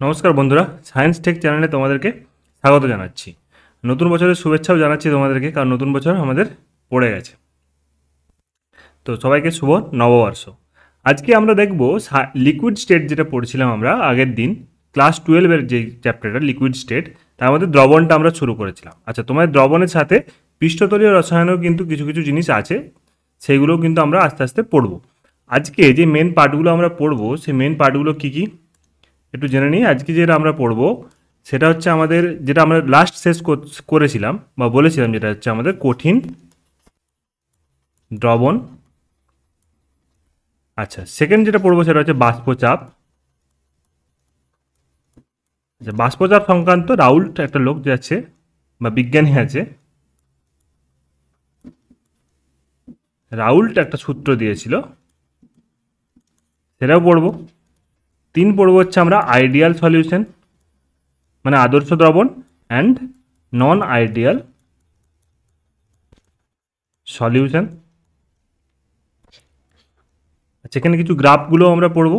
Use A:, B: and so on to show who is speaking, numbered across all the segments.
A: নমস্কার বন্ধুরা, science take চ্যানেলে তোমাদেরকে স্বাগত জানাচ্ছি। নতুন বছরের শুভেচ্ছাও জানাচ্ছি তোমাদেরকে, কারণ নতুন বছর আমাদের পড়ে গেছে। তো সবাইকে শুভ নববর্ষ। আজকে আমরা দেখব লিকুইড স্টেট, যেটা পড়ছিলাম আমরা আগের দিন ক্লাস 12-এর যে চ্যাপ্টারটা লিকুইড স্টেট, তার মধ্যে দ্রবণটা আমরা শুরু করেছিলাম। আচ্ছা, তোমাদের দ্রবণের সাথে পৃষ্ঠতলীয় রসায়নেও কিন্তু কিছু কিছু জিনিস আছে, সেইগুলোও কিন্তু আমরা আস্তে আস্তে পড়ব। আজকে যে মেন পার্টগুলো আমরা পড়ব, সেই মেন পার্টগুলো কী কী একটু জেনে নিই। আজকে যেটা আমরা পড়ব সেটা হচ্ছে আমাদের, যেটা আমরা লাস্ট শেষ করেছিলাম বা বলেছিলাম, যেটা হচ্ছে আমাদের কঠিন দ্রবণ। আচ্ছা, সেকেন্ড যেটা পড়বো সেটা হচ্ছে বাষ্পচাপ। আচ্ছা, বাষ্পচাপ সংক্রান্ত রাউল্ট একটা লোক যে আছে বা বিজ্ঞানী আছে, রাউল্ট একটা সূত্র দিয়েছিল, সেটাও পড়বো। 3 পড়বো হচ্ছে আমরা আইডিয়াল সলিউশন, মানে আদর্শ দ্রবণ, অ্যান্ড নন আইডিয়াল সলিউশন। আচ্ছা, এখানে কিছু গ্রাফগুলো আমরা পড়বো।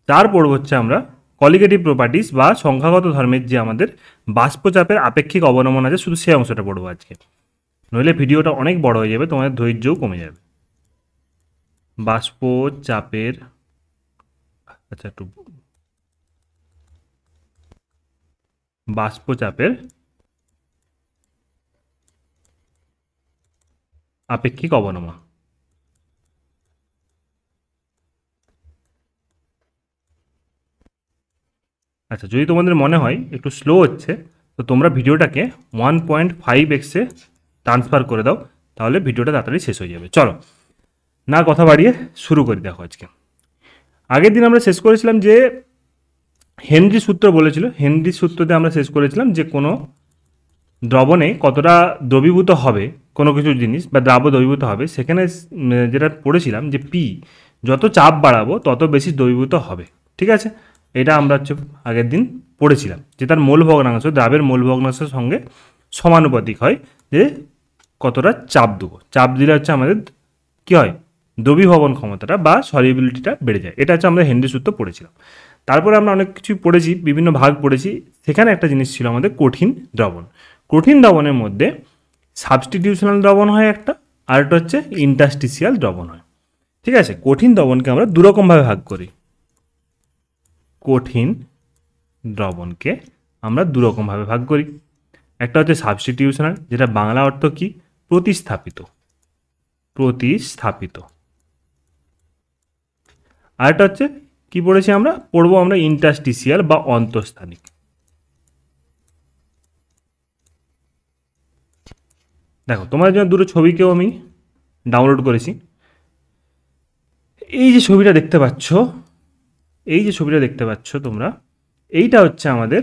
A: 4 পড়বো হচ্ছে আমরা কলিগেটিভ প্রপার্টিস বা সংখ্যাগত ধর্মের যে আমাদের বাষ্পচাপের আপেক্ষিক অবনমন আছে, শুধু সেই অংশটা পড়বো আজকে, নইলে ভিডিওটা অনেক বড় হয়ে যাবে, তোমাদের ধৈর্যও কমে যাবে। বাষ্পচাপের, আচ্ছা একটু, বাষ্পচাপের আপেক্ষিক অবনমন। আচ্ছা, যদি তোমাদের মনে হয় একটু স্লো হচ্ছে, তো তোমরা ভিডিওটাকে 1.5x-এ ট্রান্সফার করে দাও, তাহলে ভিডিওটা তাড়াতাড়ি শেষ হয়ে যাবে। চলো না কথা বাড়িয়ে শুরু করি। দেখো, আজকে আগের দিন আমরা শেষ করেছিলাম যে হেনরি সূত্র বলেছিল, হেনরি সূত্রতে আমরা শেষ করেছিলাম যে কোনো দ্রবণে কতটা দ্রবীভূত হবে কোনো কিছু জিনিস বা দ্রাব্য দ্রবীভূত হবে, সেখানে যেটা পড়েছিলাম যে পি, যত চাপ বাড়াবো তত বেশি দ্রবীভূত হবে। ঠিক আছে, এটা আমরা হচ্ছে আগের দিন পড়েছিলাম যে তার মূল ভগ্নাংশ দ্রাবের মূল ভগ্নাংশের সঙ্গে সমানুপাতিক হয়, যে কতটা চাপ দেবো, চাপ দিলে হচ্ছে আমাদের কী হয়, দ্রবীভবন ক্ষমতাটা বা সলিবিলিটিটা বেড়ে যায়। এটা হচ্ছে আমরা হেনরি সূত্র পড়েছিলাম। তারপরে আমরা অনেক কিছু পড়েছি, বিভিন্ন ভাগ পড়েছি। সেখানে একটা জিনিস ছিল আমাদের কঠিন দ্রবণ। কঠিন দ্রবণের মধ্যে সাবস্টিটিউশনাল দ্রবণ হয় একটা, আর একটা হচ্ছে ইন্টারস্টিসিয়াল দ্রবণ হয়। ঠিক আছে, কঠিন দ্রবণকে আমরা দুরকমভাবে ভাগ করি। কঠিন দ্রবণকে আমরা দুরকমভাবে ভাগ করি। একটা হচ্ছে সাবস্টিটিউশনাল, যেটা বাংলা অর্থ কি, প্রতিস্থাপিত, প্রতিস্থাপিত। আরেকটা হচ্ছে কি পড়েছি আমরা, পড়বো আমরা ইন্টারস্টিসিয়াল বা অন্তঃস্থানিক। দেখো, তোমার জন্য দুটো ছবিকেও আমি ডাউনলোড করেছি। এই যে ছবিটা দেখতে পাচ্ছ, এই যে ছবিটা দেখতে পাচ্ছ তোমরা, এইটা হচ্ছে আমাদের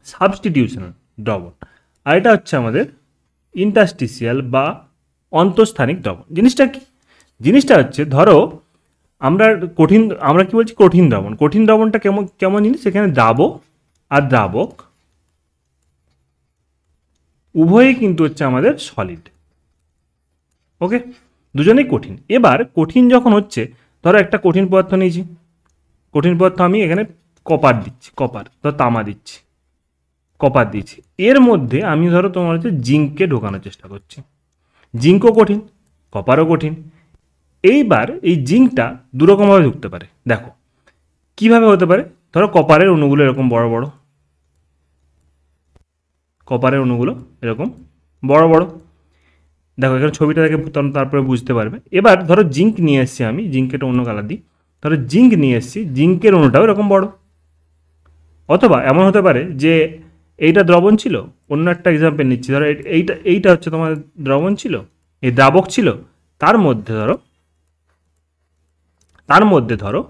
A: সাবস্টিটিউশনাল দ্রবণ, আর এটা হচ্ছে আমাদের ইন্টারস্টিসিয়াল বা অন্তঃস্থানিক দ্রবণ। জিনিসটা কি, জিনিসটা হচ্ছে ধরো আমরা কঠিন, আমরা কি বলছি, কঠিন দ্রবণ। কঠিন দ্রবণটা কেমন কেমন জিনিস, সেখানে দ্রাবক আর দ্রাবক উভয়ই কিন্তু হচ্ছে আমাদের সলিড। ওকে, দুজনেই কঠিন। এবার কঠিন যখন হচ্ছে, ধরো একটা কঠিন পদার্থ নিয়েছি, কঠিন পদার্থ আমি এখানে কপার দিচ্ছি, কপার, ধরো তামা দিচ্ছি, কপার দিচ্ছি, এর মধ্যে আমি ধরো তোমার হচ্ছে জিঙ্ককে ঢোকানোর চেষ্টা করছি। জিঙ্কও কঠিন, কপারও কঠিন। এইবার এই জিঙ্কটা দুরকমভাবে ঢুকতে পারে। দেখো কিভাবে হতে পারে, ধরো কপারের অণুগুলো এরকম বড় বড়, কপারের অণুগুলো এরকম বড় বড়, দেখো এখানে ছবিটা দেখে তারপরে বুঝতে পারবে। এবার ধরো জিঙ্ক নিয়ে এসেছি আমি, জিঙ্কের অন্য কালার দিই, ধরো জিঙ্ক নিয়ে এসেছি, জিঙ্কের অণুটাও এরকম বড়। অথবা এমন হতে পারে যে এইটা দ্রবণ ছিল, অন্য একটা এক্সাম্পল নিচ্ছি, ধরো এইটা এইটা হচ্ছে তোমার দ্রবণ ছিল, এই দ্রাবক ছিল, তার মধ্যে ধরো, তার মধ্যে ধরো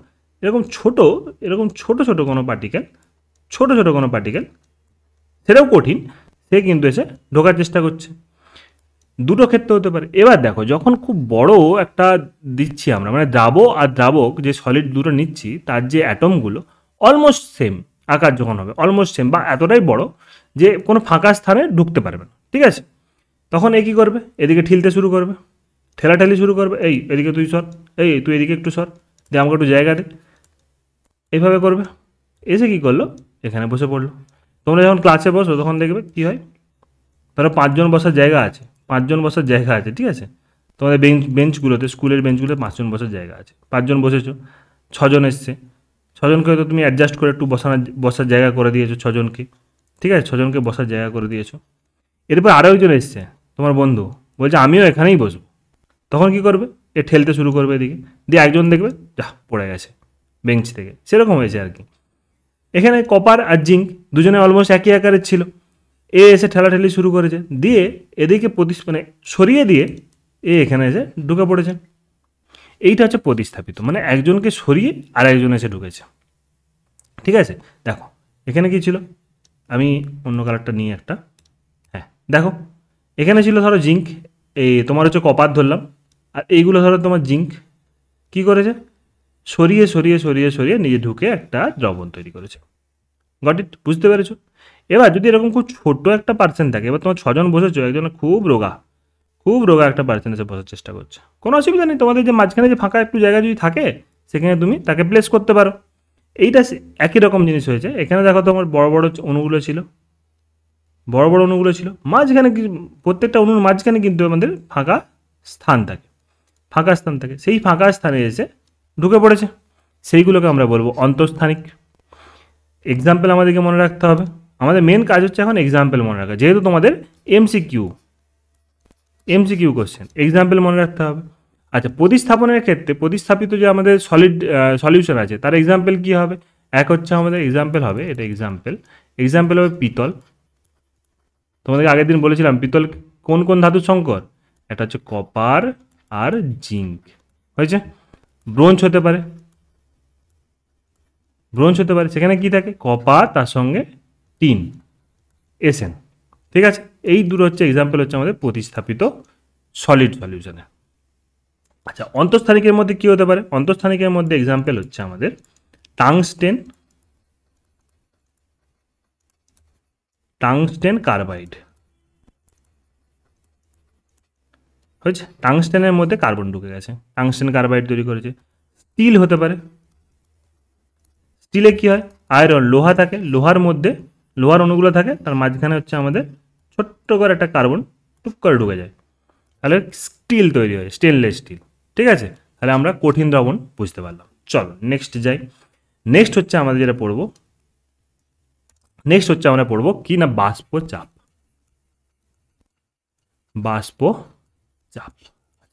A: এরকম ছোট, এরকম ছোট ছোট কোনো পার্টিকেল, ছোট ছোট কোনো পার্টিকেল, সেটাও কঠিন, সে কিন্তু এসে ঢোকার চেষ্টা করছে। দুটো ক্ষেত্রে হতে পারে। এবার দেখো, যখন খুব বড় একটা দিচ্ছি আমরা, মানে দ্রাবক আর দ্রাবক যে সলিড দুটো নিচ্ছি, তার যে অ্যাটমগুলো অলমোস্ট সেম আকার যখন হবে, অলমোস্ট সেম বা এতটাই বড় যে কোনো ফাঁকা স্থানে ঢুকতে পারবে না। ঠিক আছে, তখন এ কী করবে, এদিকে ঠেলতে শুরু করবে, ঠেলাঠেলি শুরু করবে, এই এদিকে তুই সর, এই তুই এদিকে একটু সর, দে আমাকে একটু জায়গা দে, এইভাবে করবে। এসে কী করলো, এখানে বসে পড়লো। তোমরা যখন ক্লাসে বসো তখন দেখবে কী হয়, ধরো 5 জন বসার জায়গা আছে, 5 জন বসার জায়গা আছে, ঠিক আছে। তোমাদের বেঞ্চগুলোতে, স্কুলের বেঞ্চগুলোতে 5 জন বসার জায়গা আছে, 5 জন বসেছো, 6 জন এসছে, 6 জনকে হয়তো তুমি অ্যাডজাস্ট করে একটু বসার জায়গা করে দিয়েছো 6 জনকে, ঠিক আছে, 6 জনকে বসার জায়গা করে দিয়েছো। এরপর আরও একজন এসছে তোমার বন্ধু, বলছে আমিও এখানেই বসবো, তখন কি করবে, এ ঠেলতে শুরু করবে এদিকে, দিয়ে একজন দেখবে যা পড়ে গেছে বেঞ্চ থেকে, সেরকম হয়েছে আর কি। এখানে কপার আর জিঙ্ক দুজনে অলমোস্ট একই আকারের ছিল, এ এসে ঠেলাঠেলি শুরু করেছে, দিয়ে এদিকে মানে সরিয়ে দিয়ে এ এখানে এসে ঢুকে পড়েছে। এইটা হচ্ছে প্রতিস্থাপিত, মানে একজনকে সরিয়ে আর একজন এসে ঢুকেছে, ঠিক আছে। দেখো এখানে কি ছিল, আমি অন্য কালারটা নিয়ে একটা, হ্যাঁ দেখো এখানে ছিল ধরো জিঙ্ক, এই তোমার হচ্ছে কপার ধরলাম, আর এইগুলো ধরো তোমার জিঙ্ক, কি করেছে, সরিয়ে সরিয়ে সরিয়ে সরিয়ে নিজে ঢুকে একটা দ্রবণ তৈরি করেছে। গট ইট, বুঝতে পেরেছো? এবার যদি এরকম খুব ছোট্ট একটা পার্সেন্ট থাকে, এবার তোমার 6 জন বসেছো, একজন খুব রোগা একটা পার্সেন্ট এসে বসার চেষ্টা করছে, কোনো অসুবিধা নেই, তোমাদের যে মাঝখানে যে ফাঁকা একটু জায়গা যদি থাকে সেখানে তুমি তাকে প্লেস করতে পারো। এইটা একই রকম জিনিস হয়েছে। এখানে দেখো তোমার বড় বড় অণুগুলো ছিল, মাঝখানে প্রত্যেকটা অণুর মাঝখানে কিন্তু আমাদের ফাঁকা স্থান থাকে, সেই ফাঁকা স্থানে এসে ঢুকে পড়েছে, সেইগুলোকে আমরা বলবো অন্তঃস্থানিক। এক্সাম্পল আমাদেরকে মনে রাখতে হবে, আমাদের মেন কাজ হচ্ছে এখন এক্সাম্পল মনে রাখা, যেহেতু তোমাদের এমসিকিউ কোশ্চেন, এক্সাম্পল মনে রাখতে হবে। আচ্ছা, প্রতিস্থাপনের ক্ষেত্রে প্রতিস্থাপিত যে আমাদের সলিউশন আছে তার এক্সাম্পল কী হবে, এক হচ্ছে আমাদের এক্সাম্পল হবে, এটা এক্সাম্পল হবে পিতল। তোমাদেরকে আগের দিন বলেছিলাম পিতল কোন কোন ধাতুর সংকর, একটা হচ্ছে কপার আর জিঙ্ক, হয়েছে। ব্রোঞ্জ হতে পারে, সেখানে কি থাকে, কপার তার সঙ্গে টিন, এসএন, ঠিক আছে। এই দুটো হচ্ছে এক্সাম্পল, হচ্ছে আমাদের প্রতিস্থাপিত সলিড সলিউশনে। আচ্ছা, অন্তঃস্থানিকের মধ্যে কি হতে পারে, অন্তঃস্থানিকের মধ্যে এক্সাম্পল হচ্ছে আমাদের টাংস্টেন কার্বাইড, হয়েছে। টাংস্টেনের মধ্যে কার্বন ঢুকে গেছে, টাংস্টেন কার্বাইড তৈরি করেছে। স্টিল হতে পারে, স্টিলে কি হয়, আয়রন, লোহা থাকে, লোহার অণুগুলো থাকে, তার মাঝখানে হচ্ছে আমাদের ছোট্ট করে একটা কার্বন টুক করে ঢুকে যায়, তাহলে স্টিল তৈরি হয়, স্টেনলেস স্টিল, ঠিক আছে। তাহলে আমরা কঠিন দ্রবণ বুঝতে পারলাম। চলো নেক্সট যাই। নেক্সট হচ্ছে আমাদের যেটা পড়বো, আমরা পড়বো কি না, বাষ্পচাপ।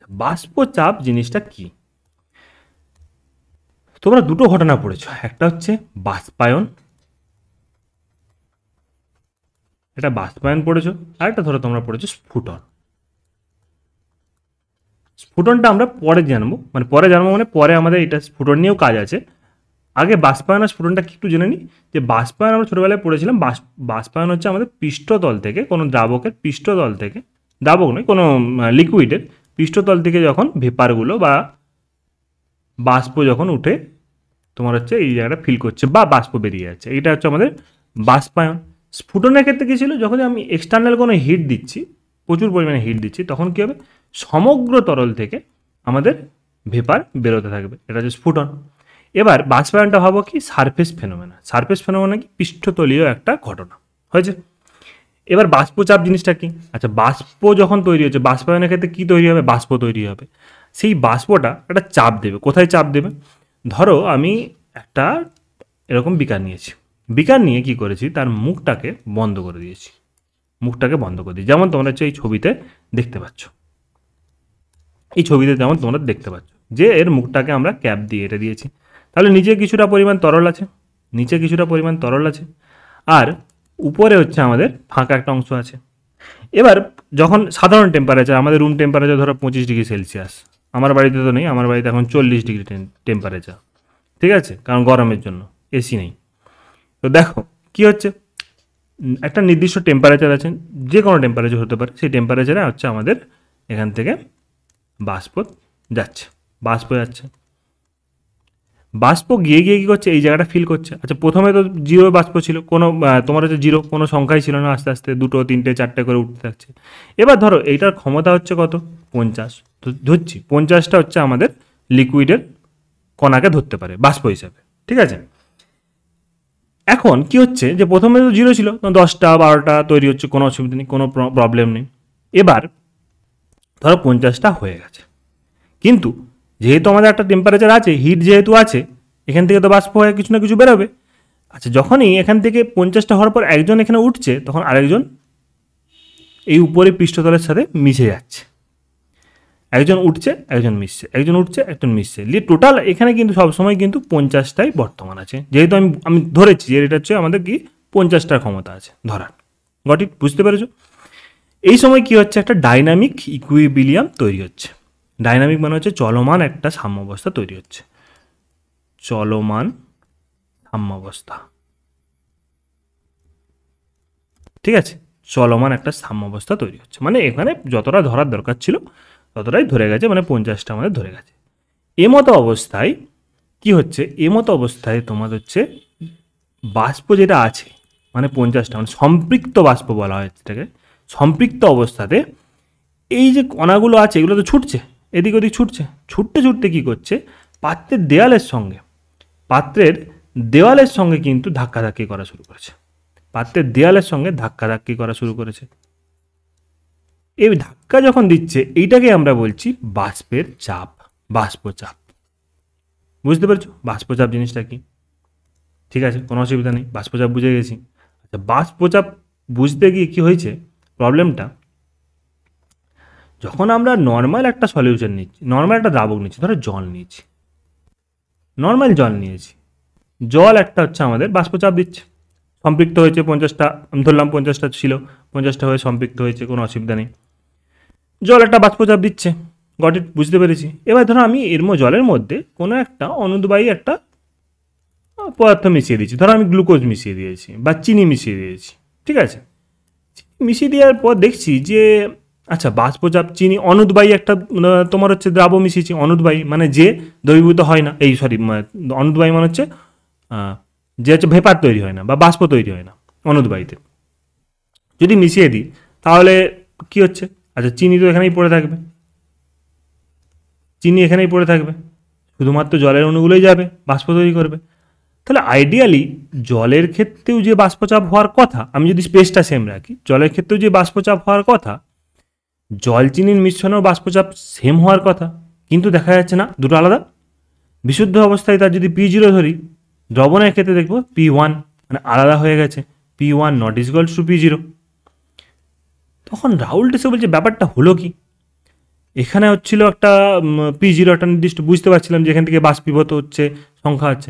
A: বাষ্পচাপ জিনিসটা কি, তোমরা দুটো ঘটনা পড়েছো, একটা হচ্ছে বাষ্পায়ন, পড়েছো, আরেকটা ধরো তোমরা পড়েছো স্ফুটন। স্ফুটনটা আমরা পরে জানবো, মানে পরে আমাদের এটা স্ফুটন নিয়েও কাজ আছে। আগে বাষ্পায়ন আর স্ফুটনটা কি একটু জেনে নিই। যে বাষ্পায়ন আমরা ছোটোবেলায় পড়েছিলাম, বাষ্পায়ন হচ্ছে আমাদের পৃষ্ঠতল থেকে, কোনো দ্রাবকের পৃষ্ঠতল থেকে, দ্রাবক নয়, কোনো লিকুইডের পৃষ্ঠতল থেকে যখন ভেপারগুলো বা বাষ্প যখন উঠে তোমার হচ্ছে এই জায়গাটা ফিল করছে বা বাষ্প বেরিয়ে যাচ্ছে, এইটা হচ্ছে আমাদের বাষ্পায়ন। স্ফুটনের ক্ষেত্রে কী ছিল, যখন আমি এক্সটার্নাল কোনো হিট দিচ্ছি, প্রচুর পরিমাণে হিট দিচ্ছি, তখন কী হবে, সমগ্র তরল থেকে আমাদের ভেপার বেরোতে থাকবে, এটা হচ্ছে স্ফুটন। এবার বাষ্পায়নটা ভাবো কি, সারফেস ফেনোমেনা কি, পৃষ্ঠতলীয় একটা ঘটনা, হয়েছে। এবার বাষ্পচাপ জিনিসটা কি, আচ্ছা বাষ্প যখন তৈরি হচ্ছে, বাষ্পায়নের ক্ষেত্রে কী তৈরি হবে, বাষ্প তৈরি হবে, সেই বাষ্পটা একটা চাপ দেবে, কোথায় চাপ দেবে, ধরো আমি একটা এরকম বিকার নিয়ে কি করেছি, তার মুখটাকে বন্ধ করে দিয়েছি, যেমন তোমরা হচ্ছে এই ছবিতে দেখতে পাচ্ছ, যে এর মুখটাকে আমরা ক্যাপ দিয়ে এটা দিয়েছি, তাহলে নিচে কিছুটা পরিমাণ তরল আছে, আর উপরে হচ্ছে আমাদের ফাঁকা একটা অংশ আছে। এবার যখন সাধারণ টেম্পারেচার, আমাদের রুম টেম্পারেচার ধরো 25 ডিগ্রি সেলসিয়াস, আমার বাড়িতে তো নেই, আমার বাড়িতে এখন 40 ডিগ্রি টেম্পারেচার, ঠিক আছে, কারণ গরমের জন্য এসি নেই। তো দেখো কি হচ্ছে, একটা নির্দিষ্ট টেম্পারেচার আছে, যে কোনো টেম্পারেচার হতে পারে, সেই টেম্পারেচারে হচ্ছে আমাদের এখান থেকে বাষ্প যাচ্ছে, বাষ্প গিয়ে কী করছে, এই জায়গাটা ফিল করছে। আচ্ছা, প্রথমে তো জিরো বাষ্প ছিল, কোনো তোমার হচ্ছে জিরো, কোনো সংখ্যাই ছিল না, আস্তে আস্তে 2, 3, 4 করে উঠতে থাকছে। এবার ধরো এইটার ক্ষমতা হচ্ছে কত, 50, তো ধরছি 50টা হচ্ছে আমাদের লিকুইডের কণাকে ধরতে পারে বাষ্প হিসাবে, ঠিক আছে। এখন কি হচ্ছে যে প্রথমে তো 0 ছিল, 10টা 12টা তৈরি হচ্ছে, কোনো অসুবিধা নেই, কোনো প্রবলেম নেই। এবার ধরো 50টা হয়ে গেছে, কিন্তু যেহেতু আমাদের একটা টেম্পারেচার আছে, হিট যেহেতু আছে, এখান থেকে তো বাষ্প হয়ে কিছু না কিছু বেরোবে। আচ্ছা, যখনই এখান থেকে 50টা হওয়ার পর একজন এখানে উঠছে, তখন আরেকজন এই উপরে পৃষ্ঠতলের সাথে মিশে যাচ্ছে। একজন উঠছে, একজন মিশছে, একজন উঠছে, একজন মিশছে, টোটাল এখানে কিন্তু সবসময় কিন্তু 50টাই বর্তমান আছে। যেহেতু আমি ধরেছি যে এটা হচ্ছে আমাদের কি 50টার ক্ষমতা আছে ধরার। Got it? বুঝতে পেরেছো? এই সময় কি হচ্ছে, একটা ডাইনামিক ইকুইবিলিয়াম তৈরি হচ্ছে। ডাইনামিক মানে হচ্ছে চলমান একটা সাম্যাবস্থা তৈরি হচ্ছে, চলমান সাম্যাবস্থা। ঠিক আছে, চলমান একটা সাম্যাবস্থা তৈরি হচ্ছে, মানে এখানে যতটা ধরার দরকার ছিল ততটাই ধরে গেছে, মানে 50টা আমাদের ধরে গেছে। এমতো অবস্থায় কি হচ্ছে, এমতো অবস্থায় তোমার হচ্ছে বাষ্প যেটা আছে, মানে 50টা, মানে সম্পৃক্ত বাষ্প বলা হয় এটাকে। সম্পৃক্ত অবস্থাতে এই যে কণাগুলো আছে এগুলো তো ছুটছে, এদিক ওদিক ছুটছে, ছুটতে ছুটতে কী করছে, পাত্রের দেওয়ালের সঙ্গে কিন্তু ধাক্কাধাক্কি করা শুরু করেছে। পাত্রের দেওয়ালের সঙ্গে ধাক্কাধাক্কি করা শুরু করেছে। এই ধাক্কা যখন দিচ্ছে, এইটাকে আমরা বলছি বাষ্পের চাপ, বাষ্পচাপ। বুঝতে পারছো বাষ্পচাপ জিনিসটা কি? ঠিক আছে, কোনো অসুবিধা নেই, বাষ্পচাপ বুঝে গেছি। আচ্ছা, বাষ্পচাপ বুঝতে গিয়ে কী হয়েছে প্রবলেমটা, যখন আমরা নর্মাল একটা সলিউশন নিচ্ছি, নর্মাল একটা দ্রাবক নিচ্ছি, ধরো জল নিয়েছি, নর্মাল জল নিয়েছি, জল একটা হচ্ছে আমাদের বাষ্পচাপ দিচ্ছে, সম্পৃক্ত হয়েছে 50টা, আমি ধরলাম 50টা ছিল, 50টা হয়ে সম্পৃক্ত হয়েছে, কোনো অসুবিধা নেই। জল একটা বাষ্পচাপ দিচ্ছে, গট ইট? বুঝতে পেরেছি। এবার ধরো আমি জলের মধ্যে কোনো একটা অনুদ্বায়ী একটা পদার্থ মিশিয়ে দিয়েছি, ধরো আমি গ্লুকোজ মিশিয়ে দিয়েছি বা চিনি মিশিয়ে দিয়েছি। ঠিক আছে, মিশিয়ে দেওয়ার পর দেখছি যে আচ্ছা বাষ্পচাপ, চিনি, অনুদ্বায়ী একটা তোমার হচ্ছে দ্রাব মিশিয়েছি, অনুদ্বায়ী মানে যে দ্রবীভূত হয় না, এই সরি অনুদ্বায়ী মানে হচ্ছে যে হচ্ছে ভেপার তৈরি হয় না বা বাষ্প তৈরি হয় না অনুদ্বায়ীতে। যদি মিশিয়ে দিই তাহলে কি হচ্ছে, আচ্ছা চিনি তো এখানেই পড়ে থাকবে, চিনি এখানেই পড়ে থাকবে, শুধুমাত্র জলের অণুগুলোই যাবে, বাষ্প তৈরি করবে। তাহলে আইডিয়ালি জলের ক্ষেত্রেও যে বাষ্পচাপ হওয়ার কথা, আমি যদি স্পেসটা সেম রাখি, জলের ক্ষেত্রেও যে বাষ্পচাপ হওয়ার কথা, জল চিনির মিশ্রণেও বাষ্পচাপ সেম হওয়ার কথা, কিন্তু দেখা যাচ্ছে না, দুটো আলাদা। বিশুদ্ধ অবস্থায় তার যদি P0 ধরি, দ্রবণের ক্ষেত্রে দেখবো P1, মানে আলাদা হয়ে গেছে, P1 not equals to P0। তখন রাউল্ট এসে বলছে ব্যাপারটা হলো কি, এখানে হচ্ছিল একটা P0 একটা নির্দিষ্ট, বুঝতে পারছিলাম যে এখান থেকে বাষ্পীভূত হচ্ছে, সংখ্যা আছে,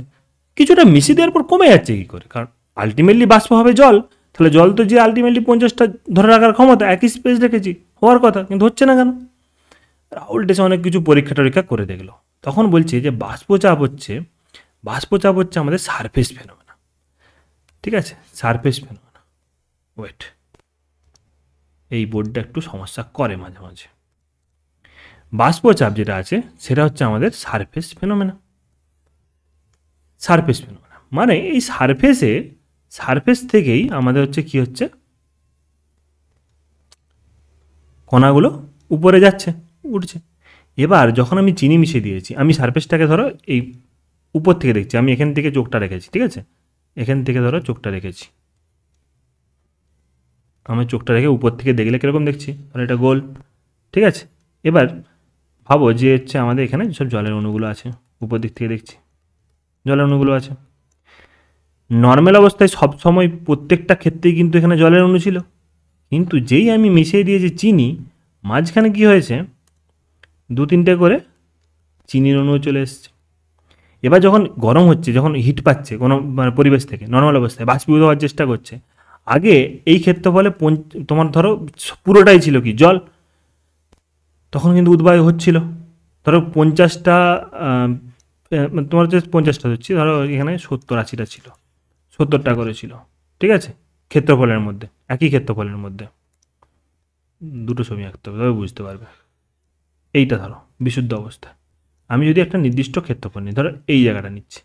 A: কিছুটা মিশিয়ে দেওয়ার পর কমে যাচ্ছে কী করে? কারণ আলটিমেটলি বাষ্প হবে জল, তাহলে জল তো যে আলটিমেটলি 50টা ধরে রাখার ক্ষমতা, একই স্পেস রেখেছি, হওয়ার কথা, কিন্তু হচ্ছে না কেন? রাহুল এসে অনেক কিছু পরীক্ষা টরীক্ষা করে দেখলো, তখন বলছে যে বাষ্পচাপ হচ্ছে আমাদের সারফেস ফেনোমেনা। ঠিক আছে, সারফেস ফেনোমেনা। ওয়েট, এই বোর্ডটা একটু সমস্যা করে মাঝে মাঝে। বাষ্পচাপ যেটা আছে সেটা হচ্ছে আমাদের সারফেস ফেনোমেনা। সারফেস ফেনোমেনা মানে এই সারফেস থেকেই আমাদের হচ্ছে কি হচ্ছে, কণাগুলো উপরে যাচ্ছে, উঠছে। এবার যখন আমি চিনি মিশিয়ে দিয়েছি, আমি সারফেসটাকে ধরো এই উপর থেকে দেখছি, আমি এখান থেকে চোখটা রেখেছি, ঠিক আছে, এখান থেকে ধরো চোখটা রেখেছি, আমি চোখটা রেখে উপর থেকে দেখলে কীরকম দেখছি, তাহলে এটা গোল। ঠিক আছে, এবার ভাবো যে হচ্ছে আমাদের এখানে সব জলের অণুগুলো আছে, উপর দিক থেকে দেখছি জলের অণুগুলো আছে। নর্মাল অবস্থায় সবসময় প্রত্যেকটা ক্ষেত্রেই কিন্তু এখানে জলের অণু ছিল, কিন্তু যেই আমি মিশিয়ে দিয়েছি চিনি, মাঝখানে কি হয়েছে, 2-3টে করে চিনির অণু চলে এসছে। এবার যখন গরম হচ্ছে, যখন হিট পাচ্ছে কোনো মানে পরিবেশ থেকে, নর্মাল অবস্থায় বাষ্পীভূত হওয়ার চেষ্টা করছে, আগে এই ক্ষেত্রফলে তোমার ধরো পুরোটাই ছিল কি জল, তখন কিন্তু উদ্বায়ু হচ্ছিল। ধরো 50টা তোমার হচ্ছে 50টা হচ্ছে, ধরো এখানে 70-80টা ছিল, 70টা করে ছিল। ঠিক আছে, ক্ষেত্রফলের মধ্যে, একই ক্ষেত্রফলের মধ্যে দুটো ছবি আঁকতে হবে, তবে বুঝতে পারবে। এইটা ধরো বিশুদ্ধ অবস্থা, আমি যদি একটা নির্দিষ্ট ক্ষেত্রফল নিই, ধরো এই জায়গাটা নিচ্ছি,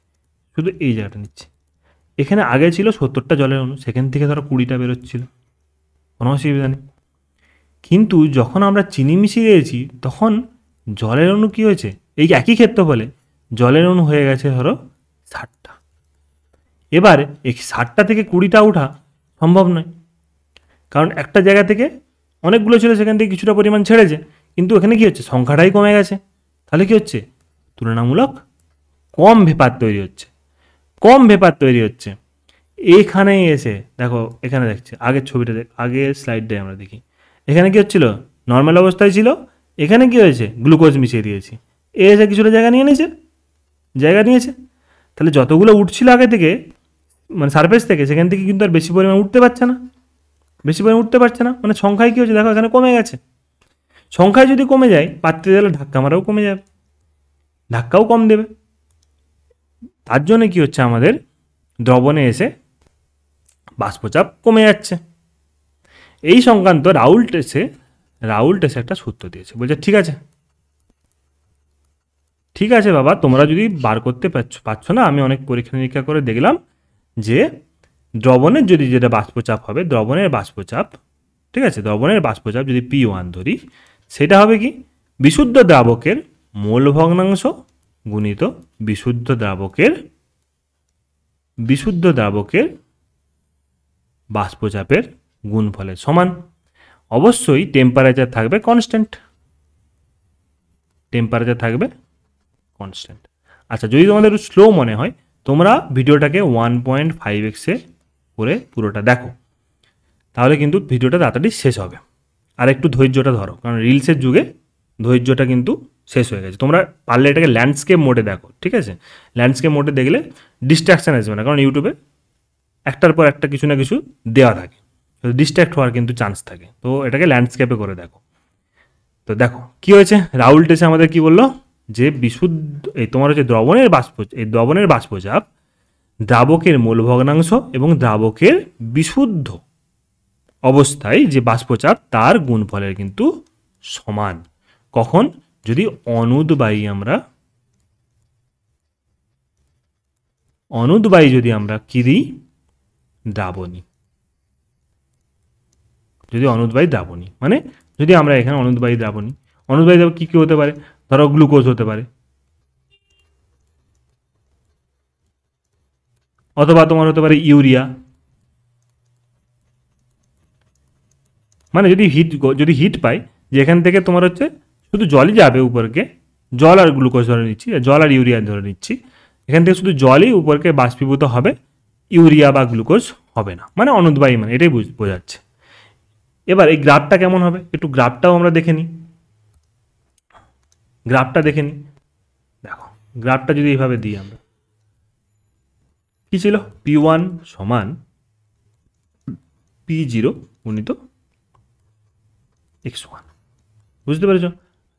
A: শুধু এই জায়গাটা নিচ্ছি, এখানে আগে ছিল 70টা জলের অণু, সেখান থেকে ধরো 20টা বেরোচ্ছিল, কোনো অসুবিধা নেই। কিন্তু যখন আমরা চিনি মিশিয়ে দিয়েছি, তখন জলের অণু কী হয়েছে, এই একই ক্ষেত্রফলে জলের অণু হয়ে গেছে ধরো 60টা। এবার এই 60টা থেকে 20টা ওঠা সম্ভব নয়, কারণ একটা জায়গা থেকে অনেকগুলো ছিল, সেখান থেকে কিছুটা পরিমাণ ছেড়েছে, কিন্তু এখানে কী হচ্ছে, সংখ্যাটাই কমে গেছে। তাহলে কী হচ্ছে, তুলনামূলক কম ভেপার তৈরি হচ্ছে, কম ভেপার তৈরি হচ্ছে। এখানে এসে দেখো, এখানে দেখছে আগের ছবিটা, আগের স্লাইডটাই আমরা দেখি, এখানে কী হচ্ছিল, নর্মাল অবস্থায় ছিল, এখানে কী হয়েছে, গ্লুকোজ মিশিয়ে দিয়েছি, এসে কিছুটা জায়গা নিয়েছে। তাহলে যতগুলো উঠছিল আগে থেকে, মানে সারফেস থেকে, সেখান থেকে কিন্তু আর বেশি পরিমাণ উঠতে পারছে না, মানে সংখ্যায় কী হচ্ছে দেখো, এখানে কমে গেছে। সংখ্যায় যদি কমে যায়, পাত্রে দিলে ধাক্কা মারাও কমে যাবে, ধাক্কাও কম দেবে। তার জন্য কী হচ্ছে, আমাদের দ্রবণে এসে বাষ্পচাপ কমে যাচ্ছে। এই সংক্রান্ত রাউল্ট এসে একটা সূত্র দিয়েছে, বলছে ঠিক আছে বাবা, তোমরা যদি বার করতে পারছো না, আমি অনেক পরীক্ষা নিরীক্ষা করে দেখলাম যে দ্রবণের যদি যেটা বাষ্পচাপ হবে, দ্রবণের বাষ্পচাপ, ঠিক আছে, দ্রবণের বাষ্পচাপ যদি P1 ধরি, সেটা হবে কি, বিশুদ্ধ দ্রাবকের মোল ভগ্নাংশ গুণিত বিশুদ্ধ দ্রাবকের বাষ্পচাপের গুণফলের সমান। অবশ্যই টেম্পারেচার থাকবে কনস্ট্যান্ট। আচ্ছা, যদি তোমাদের একটু স্লো মনে হয়, তোমরা ভিডিওটাকে 1.5x করে পুরোটা দেখো, তাহলে কিন্তু ভিডিওটা তাড়াতাড়ি শেষ হবে। আর একটু ধৈর্যটা ধরো, কারণ রিলসের যুগে ধৈর্যটা কিন্তু শেষ হয়ে গেছে। তোমরা পারলে এটাকে ল্যান্ডস্কেপ মোডে দেখো, ঠিক আছে? ল্যান্ডস্কেপ মোডে দেখলে ডিস্ট্রাকশান আসবে না, কারণ ইউটিউবে একটার পর একটা কিছু না কিছু দেওয়া থাকে, তো ডিস্ট্র্যাক্ট হওয়ার কিন্তু চান্স থাকে। তো এটাকে ল্যান্ডস্কেপে করে দেখো। তো দেখো কি হয়েছে, রাউল্ট এসে আমাদের কি বললো, যে তোমার হচ্ছে দ্রবণের বাষ্পচাপ দ্রাবকের মোল ভগ্নাংশ এবং দ্রাবকের বিশুদ্ধ অবস্থায় যে বাষ্পচাপ তার গুণফলের কিন্তু সমান। কখন, যদি অনুদ্বায়ী যদি আমরা কি দিই, দ্রাবণী, যদি অনুদ্বায়ী দ্রাবণী, মানে যদি আমরা এখানে অনুদ্বায়ী দ্রাবণী কী কী হতে পারে, ধরো গ্লুকোজ হতে পারে, অথবা তোমার হতে পারে ইউরিয়া। মানে যদি হিট পাই, যে এখান থেকে তোমার হচ্ছে শুধু জলই যাবে উপরকে, জল আর গ্লুকোজ ধরে নিচ্ছি, জল আর ইউরিয়া ধরে নিচ্ছি, এখান থেকে শুধু জলই উপরকে বাষ্পীভূত হবে, ইউরিয়া বা গ্লুকোজ হবে না, মানে অনুদ্বায়ী, মানে এটাই বোঝাচ্ছে। এবার এই গ্রাফটা কেমন হবে, একটু গ্রাফটাও আমরা দেখে নিই। দেখো গ্রাফটা যদি এইভাবে দিই আমরা, কি ছিল, P1 সমান P0 গুণিত x1, বুঝতে পেরেছ?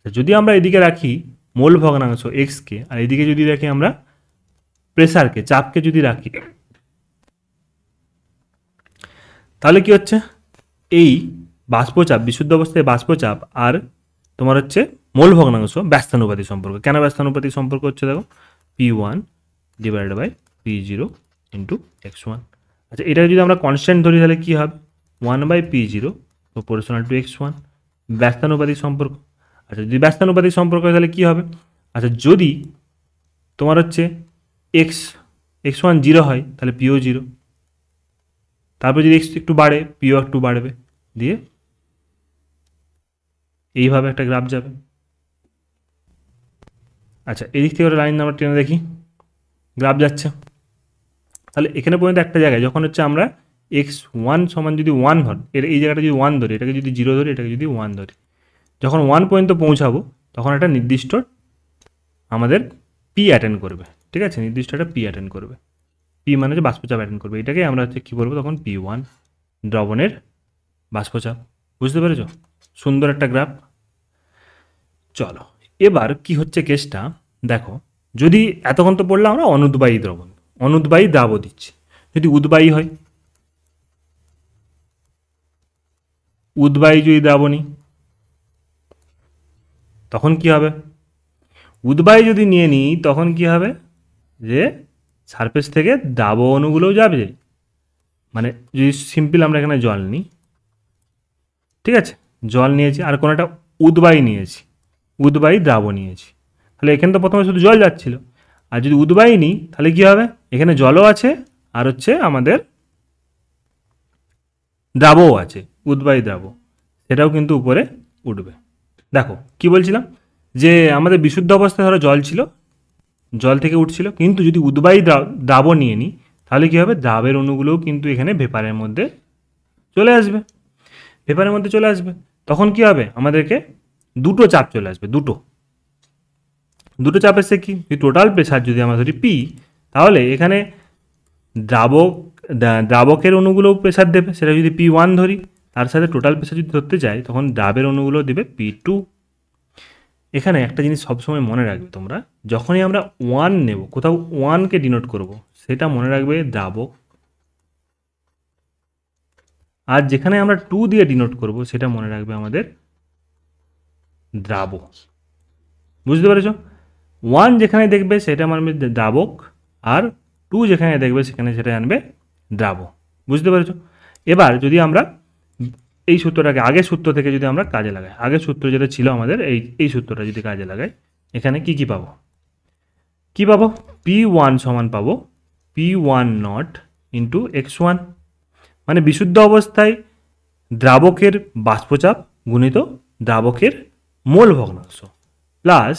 A: যদি আমরা এদিকে রাখি মোল ভগ্নাংশ এক্সকে, আর এদিকে যদি রাখি আমরা প্রেসারকে, চাপকে যদি রাখি, তাহলে কি হচ্ছে, এই বাষ্পচাপ, বিশুদ্ধ অবস্থায় বাষ্পচাপ আর তোমার হচ্ছে মোল ভগ্নাংশ ব্যস্তানুপাতি সম্পর্ক। কেন ব্যস্তানুপাতি সম্পর্ক হচ্ছে, দেখো P1 divided by P0 into x1। আচ্ছা, এটা যদি আমরা কনস্ট্যান্ট ধরি, তাহলে কী হবে, 1/P0 প্রপোর্শনাল টু x1, ব্যস্তানুপাতিক সম্পর্ক। আচ্ছা, যদি ব্যস্তানুপাতিক সম্পর্ক হয়, তাহলে কী হবে, আচ্ছা যদি তোমার হচ্ছে x1 0 হয়, তাহলে P0 0, তারপর যদি x একটু বাড়ে, P0 একটু বাড়বে, দিয়ে এইভাবে একটা গ্রাফ যাবে। আচ্ছা, এদিক থেকে একটা লাইন আমরা টেনে দেখি, গ্রাফ যাচ্ছে। তাহলে এখানে পর্যন্ত একটা জায়গায় যখন হচ্ছে আমরা x1 সমান যদি 1 ধর, এই জায়গাটা যদি 1 ধরি, এটাকে যদি 0 ধরি, এটাকে যদি 1 ধরি, যখন 1 পর্যন্ত পৌঁছাবো, তখন একটা নির্দিষ্ট আমাদের P অ্যাটেন্ড করবে, ঠিক আছে, নির্দিষ্ট একটা P অ্যাটেন্ড করবে, P মানে হচ্ছে বাষ্পচাপ অ্যাটেন্ড করবে, এটাকে আমরা হচ্ছে কী বলবো তখন, P1 দ্রবণের বাষ্পচাপ। বুঝতে পেরেছ? সুন্দর একটা গ্রাফ। চলো এবার কি হচ্ছে কেসটা দেখো, যদি এতক্ষণ তো পড়লাম আমরা অনুদ্বায়ী দ্রাব দিচ্ছি, যদি উদ্বায়ী হয়, উদ্বায়ী যদি দ্রাবণী, তখন কি হবে, উদ্বায়ী যদি নিয়ে নিই, তখন কি হবে, যে সারফেস থেকে দ্রাব অণুগুলোও যাবে, মানে যদি সিম্পল আমরা এখানে জল নিই, ঠিক আছে, জল নিয়েছি, আর কোনো একটা উদ্বায়ী নিয়েছি, উদ্বায়ী দ্রাব নিয়েছি, তাহলে এখানে তো প্রথমে শুধু জল যাচ্ছিল, আর যদি উদ্বায়ী নিই, তাহলে কী হবে, এখানে জলও আছে আর হচ্ছে আমাদের দ্রাবও আছে, উদ্বায়ী দ্রাব, সেটাও কিন্তু উপরে উঠবে। দেখো কি বলছিলাম, যে আমাদের বিশুদ্ধ অবস্থায় ধরো জল ছিল, জল থেকে উঠছিল, কিন্তু যদি উদ্বায়ী দ্রাব নিয়ে নিই তাহলে কী হবে, দ্রাবের অণুগুলোও কিন্তু এখানে ভেপারের মধ্যে চলে আসবে, ভেপারের মধ্যে চলে আসবে। তখন কি হবে, আমাদেরকে দুটো চাপ চলে আসবে, দুটো চাপ এসে কি, টোটাল প্রেশার যদি আমরা ধরি পি, তাহলে এখানে দ্রাবকের অণুগুলোও প্রেশার দেবে, সেটা যদি P1 ধরি, তার সাথে টোটাল প্রেশার যদি ধরতে যাই তখন দ্রাবের অণুগুলো দেবে P2। এখানে একটা জিনিস সবসময় মনে রাখবে তোমরা, যখনই আমরা 1 নেব, কোথাও 1কে ডিনোট করব, সেটা মনে রাখবে দ্রাবক, আর যেখানে আমরা 2 দিয়ে ডিনোট করব সেটা মনে রাখবে আমাদের দ্রাব। বুঝতে পেরেছ? 1 যেখানে দেখবে সেটা মানবে দ্রাবক, আর 2 যেখানে দেখবে সেখানে সেটা আনবে দ্রাব। বুঝতে পেরেছ? এবার যদি আমরা এই সূত্রটাকে আগের সূত্র থেকে যদি আমরা কাজে লাগাই, আগের সূত্র যেটা ছিল আমাদের, এই সূত্রটা যদি কাজে লাগাই, এখানে কি পাবো, P1 সমান পাবো P1 নট ইন্টু x1, মানে বিশুদ্ধ অবস্থায় দ্রাবকের বাষ্পচাপ গুণিত দ্রাবকের মোল ভগ্নাংশ, প্লাস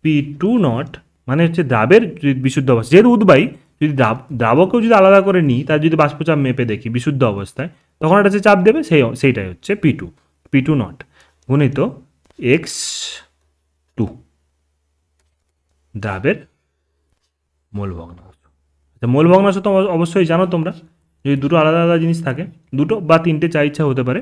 A: P2 নট মানে হচ্ছে দ্রাবের বিশুদ্ধ অবস্থা, যেহেতু উদ্বায়ী, যদি দ্রাবকেও যদি আলাদা করে নিই, তার যদি বাষ্পচাপ মেপে দেখি বিশুদ্ধ অবস্থায়, তখন একটা যে চাপ দেবে সেইটাই হচ্ছে P2 নট গুণিত x2, দ্রাবের মোল ভগ্নাংশ। আচ্ছা, মোল ভগ্নাংশ তো অবশ্যই জানো তোমরা, যদি দুটো আলাদা আলাদা জিনিস থাকে, দুটো বা তিনটে যা ইচ্ছা হতে পারে,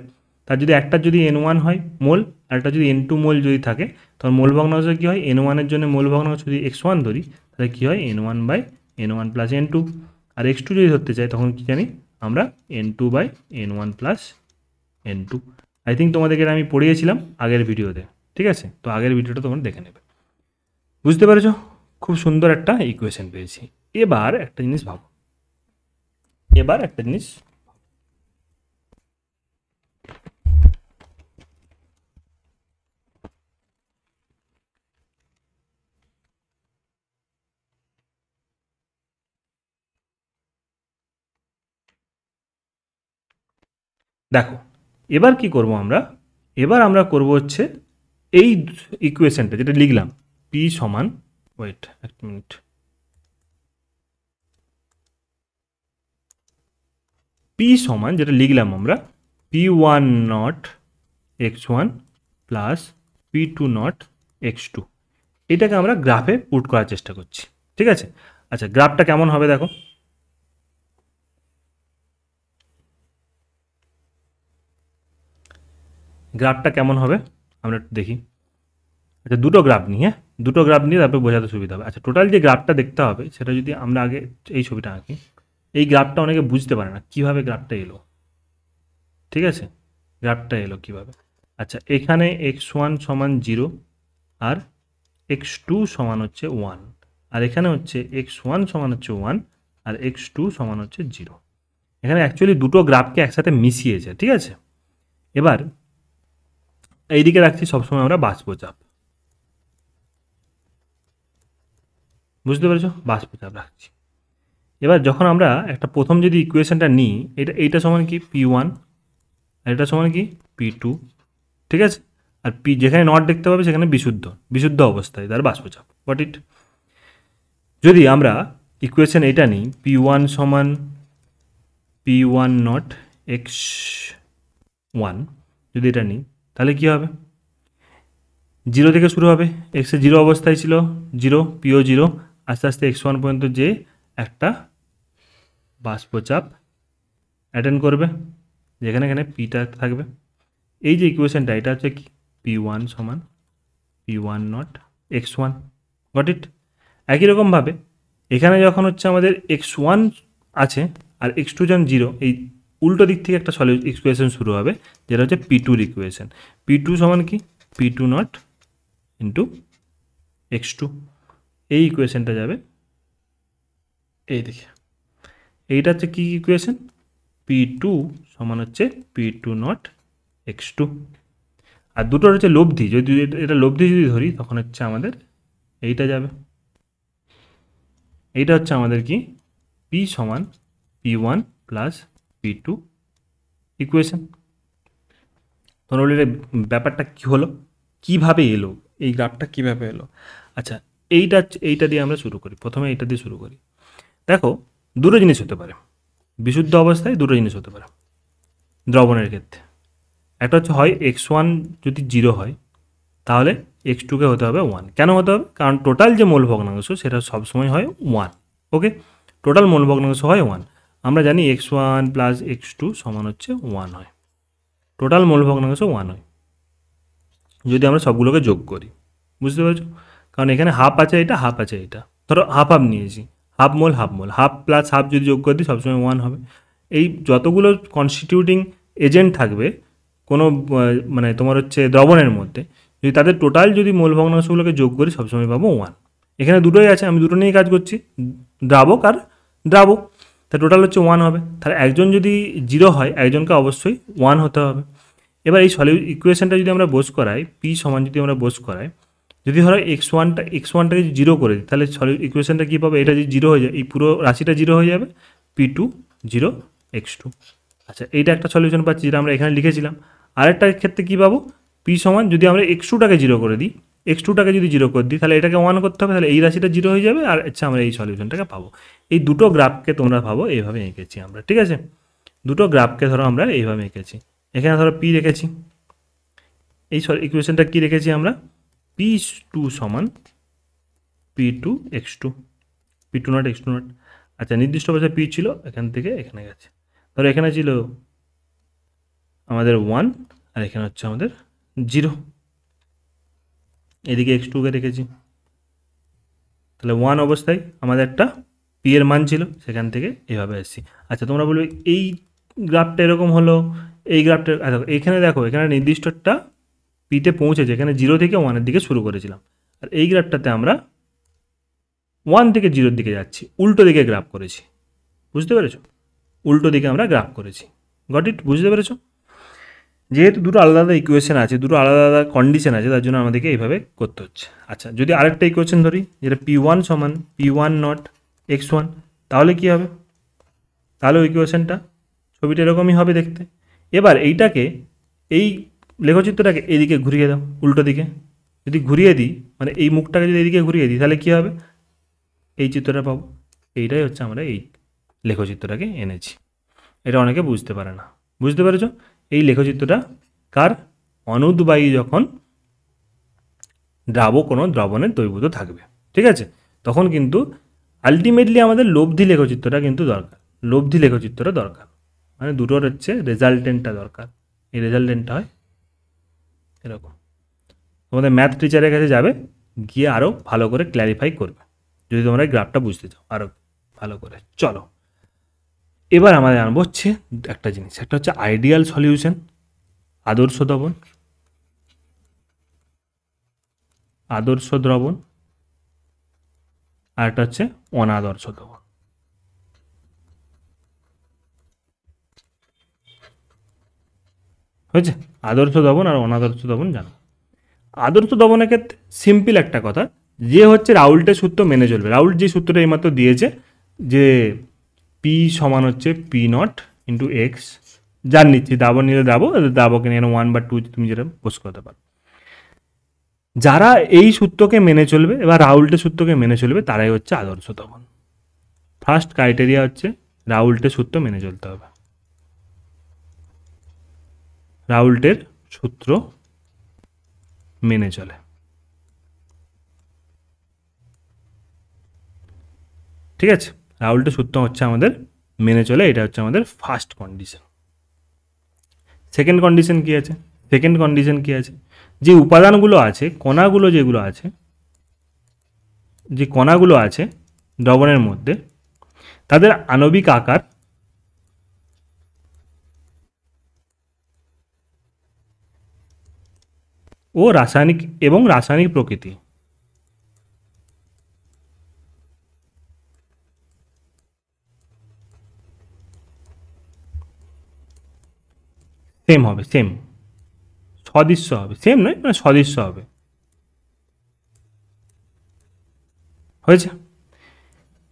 A: তার যদি একটা যদি N1 হয় মোল, আর একটা যদি N2 মোল যদি থাকে, তখন মোল ভগ্নাংশ কী হয়, N1 এর জন্য মোল ভগ্নাংশ যদি x1 ধরি, তাহলে কী হয় N1 by N1 plus N2, R x2 যদি ধরতে চাই তখন কী জানি আমরা N2 by N1 plus N2। I think তোমাদেরকে আমি পড়িয়েছিলাম আগের ভিডিওতে, ঠিক আছে? তো আগের ভিডিওটা তোমরা দেখে নেবে। বুঝতে পেরেছ? খুব সুন্দর একটা ইকুয়েশন পেয়েছি। এবার একটা জিনিস ভাবো, দেখো এবার কি করব আমরা, এবার আমরা করব হচ্ছে এই ইকুয়েশনটা যেটা লিখলাম, P সমান, ওয়েট এক মিনিট, P সমান যেটা লিখলাম আমরা P1 not x1 plus P2 not x2, এটাকে আমরা গ্রাফে পুট করার চেষ্টা করছি, ঠিক আছে? আচ্ছা, গ্রাফটা কেমন হবে দেখো, গ্রাফটা কেমন হবে আমরা একটু দেখি। আচ্ছা, দুটো গ্রাফ নিয়ে, তারপর বোঝাতে সুবিধা হবে। আচ্ছা, টোটাল যে গ্রাফটা দেখতে হবে সেটা যদি আমরা আগে এই ছবিটা আঁকি, এই গ্রাফটা অনেকে বুঝতে পারে না কীভাবে গ্রাফটা এলো, ঠিক আছে? গ্রাফটা এলো কীভাবে? আচ্ছা, এখানে x1 সমান 0 আর x2 সমান হচ্ছে 1, আর এখানে হচ্ছে x1 সমান হচ্ছে 1 আর x2 সমান হচ্ছে 0। এখানে অ্যাকচুয়ালি দুটো গ্রাফকে একসাথে মিশিয়েছে, ঠিক আছে? এবার এইদিকে রাখছি সবসময় আমরা বাষ্পচাপ, বুঝতে পেরেছ? বাষ্পচাপ রাখছি। এবার যখন আমরা একটা প্রথম যদি ইকুয়েশনটা নিই, এইটা সমান কি P1 আর এটা সমান কি P2, ঠিক আছে? আর P যেখানে নট দেখতে পাবে সেখানে বিশুদ্ধ অবস্থায় তার বাষ্পচাপ, গট ইট? যদি আমরা ইকুয়েশন এটা নিই, P1 সমান P1 নট x1, যদি এটা নিই তাহলে কী হবে, 0 থেকে শুরু হবে, এক্সে 0 অবস্থায় ছিল 0, P0 0, আস্তে আস্তে x1 পর্যন্ত যে একটা বাষ্পচাপ অ্যাটেন্ড করবে, যেখানে এখানে পিটা থাকবে। এই যে ইকুয়েশনটা, এটা হচ্ছে কি P1 সমান P1 not x1, got it? একই রকমভাবে এখানে যখন হচ্ছে আমাদের x1 আছে আর x2 যখন 0, এই উল্টো দিক থেকে একটা ইকুয়েশন শুরু হবে, যেটা হচ্ছে P2 ইকুয়েশন। P2 সমান কি P2 নট ইন্টু x2, এই ইকুয়েশনটা যাবে এই দিকে। এইটা হচ্ছে কি ইকুয়েশন, P2 সমান হচ্ছে P2 নট x2, আর দুটোর হচ্ছে লব্ধি, যদি এটা লব্ধি যদি ধরি তখন হচ্ছে আমাদের এইটা যাবে। এইটা হচ্ছে আমাদের কি P সমান P1 প্লাস P2 ইকুয়েশন। তোমরা বলি ব্যাপারটা কী হলো, কীভাবে এলো এই গ্রাফটা, কীভাবে এলো? আচ্ছা, এইটা দিয়ে আমরা শুরু করি। প্রথমে এইটা দিয়ে শুরু করি। দেখো, দুটো জিনিস হতে পারে বিশুদ্ধ অবস্থায়, দুটো জিনিস হতে পারে দ্রবণের ক্ষেত্রে। একটা হচ্ছে হয় x1 যদি 0 হয় তাহলে x2কে হতে হবে 1। কেন হতে হবে? কারণ টোটাল যে মোল ভগ্নাংশ সেটা সবসময় হয় 1। ওকে, টোটাল মোল ভগ্নাংশ হয় 1। আমরা জানি x1 প্লাস x2 সমান হচ্ছে 1 হয়, টোটাল মোল ভগ্নাংশ 1 হয় যদি আমরা সবগুলোকে যোগ করি। বুঝতে পেরেছো? কারণ এখানে হাফ আছে, এটা হাফ আছে, এটা ধরো হাফ হাফ নিয়েছি, হাফ মোল হাফ মোল, হাফ প্লাস হাফ যদি যোগ করে দিই সবসময় 1 হবে। এই যতগুলো কনস্টিটিউটিং এজেন্ট থাকবে কোনো মানে তোমার হচ্ছে দ্রবণের মধ্যে, যদি তাদের টোটাল যদি মোল ভগ্নাংশগুলোকে যোগ করি সবসময় পাবো 1। এখানে দুটোই আছে, আমি দুটো নিয়েই কাজ করছি, দ্রাবক আর দ্রাবক, তা টোটাল হচ্ছে 1 হবে। তাহলে একজন যদি 0 হয় একজনকে অবশ্যই 1 হতে হবে। এবার এই ইকুয়েশনটা যদি আমরা বোস করাই, পি সমান যদি আমরা বোস করাই, যদি ধরো x1টাকে 0 করে দিই তাহলে ইকুয়েশনটা কী পাবে? এটা যদি 0 হয়ে যায় এই পুরো রাশিটা 0 হয়ে যাবে, P2 0 x2। আচ্ছা, এইটা একটা সলিউশন পাচ্ছি যেটা আমরা এখানে লিখেছিলাম। আরেকটা ক্ষেত্রে কী পাবো? পি সমান যদি আমরা x2টাকে 0 করে দিই, x2টাকে যদি 0 করে দিই তাহলে এটাকে 1 করতে হবে, তাহলে এই রাশিটা 0 হয়ে যাবে, আর আচ্ছা আমরা এই সলিউশনটাকে পাবো। এই দুটো গ্রাফকে তোমরা ভাবো এইভাবে এঁকেছি আমরা, ঠিক আছে? দুটো গ্রাফকে ধরো আমরা এইভাবে এঁকেছি। এখানে ধরো পি রেখেছি, এই ইকুয়েশনটা কী রেখেছি আমরা? P2 সমান P2 x2, P2 not x2 not. আচ্ছা, নির্দিষ্ট অবস্থায় পি ছিল, এখান থেকে এখানে গেছে, ধরো এখানে ছিল আমাদের 1 আর এখানে হচ্ছে আমাদের 0, এদিকে x2কে রেখেছি, তাহলে 1 অবস্থায় আমাদের একটা পি এর মান ছিল, সেখান থেকে এভাবে এসেছি। আচ্ছা, তোমরা বলবে এই গ্রাফটা এরকম হলো, এই গ্রাফটা এখানে দেখো, এখানে নির্দিষ্টটা পিতে পৌঁছেছে, এখানে 0 থেকে 1-এর দিকে শুরু করেছিলাম, আর এই গ্রাফটাতে আমরা 1 থেকে 0-এর দিকে যাচ্ছি, উল্টো দিকে গ্রাফ করেছি। বুঝতে পেরেছো? উল্টো দিকে আমরা গ্রাফ করেছি। Got it? বুঝতে পেরেছো? যেহেতু দুটো আলাদা আলাদা ইকুয়েশন আছে, দুটো আলাদা আলাদা কন্ডিশন আছে, তার জন্য আমাদেরকে এইভাবে করতে হচ্ছে। আচ্ছা, যদি আরেকটা ইকুয়েশন ধরি যেটা P1 সমান P1 নট x1, তাহলে কী হবে? তাহলে ওই ইকুয়েশনটা ছবিটা এরকমই হবে দেখতে। এবার এইটাকে, এই লেখচিত্রটাকে এইদিকে ঘুরিয়ে দাও, উল্টো দিকে যদি ঘুরিয়ে দিই, মানে এই মুখটাকে যদি এইদিকে ঘুরিয়ে দিই তাহলে কী হবে? এই চিত্রটা পাবো। এইটাই হচ্ছে আমরা এই লেখচিত্রটাকে এনেছি। এটা অনেকে বুঝতে পারে না। বুঝতে পেরেছো? এই লেখচিত্রটা কার? অনুদ্বায়ী যখন কোনো দ্রবণের দ্রবীভূত থাকবে, ঠিক আছে, তখন কিন্তু আলটিমেটলি আমাদের লব্ধি লেখচিত্রটা কিন্তু দরকার। লব্ধি লেখচিত্রটা দরকার, মানে দুটোর হচ্ছে রেজাল্টেন্টটা দরকার। এই রেজাল্টেন্টটা হয় এরকম। তোমাদের ম্যাথ টিচারের কাছে যাবে, গিয়ে আরও ভালো করে ক্ল্যারিফাই করবে যদি তোমরা এই গ্রাফটা বুঝতে চাও আরও ভালো করে। চলো, এবার আমাদের আনবো হচ্ছে একটা জিনিস, একটা হচ্ছে আইডিয়াল সলিউশন, আদর্শ দ্রবণ, আদর্শ দ্রবণ, আর একটা হচ্ছে অনাদর্শ দ্রবণ। হয়েছে? আদর্শ দ্রবণ আর অনাদর্শ দ্রবণ জানো। আদর্শ দ্রবণের ক্ষেত্রে সিম্পল একটা কথা, যে হচ্ছে রাউল্টের সূত্র মেনে চলবে। রাউল্ট যে সূত্রটা এইমাত্র দিয়েছে যে পি সমান হচ্ছে পি নট ইন্টু এক্স, যার নিচ্ছি দ্রাবণ নিলে দ্রাবকে নিয়ে 1 বা 2 তুমি যেটা পোস্ট করতে পারো। যারা এই সূত্রকে মেনে চলবে, এবার রাউল্টের সূত্রকে মেনে চলবে, তারাই হচ্ছে আদর্শ দ্রবণ। ফার্স্ট ক্রাইটেরিয়া হচ্ছে রাউল্টের সূত্র মেনে চলতে হবে। রাউল্টের সূত্র মেনে চলে, ঠিক আছে? রাউল্টের সূত্র হচ্ছে আমাদের মেনে চলে, এটা হচ্ছে আমাদের ফার্স্ট কন্ডিশন। সেকেন্ড কন্ডিশন কী আছে? সেকেন্ড কন্ডিশন কী আছে? যে উপাদানগুলো আছে, কণাগুলো যেগুলো আছে, যে কণাগুলো আছে দ্রবণের মধ্যে, তাদের আণবিক আকার ও রাসায়নিক প্রকৃতি সেম হবে, সেম সদৃশ্য হবে, সেম নয় মানে সদৃশ্য হবে। হয়েছে?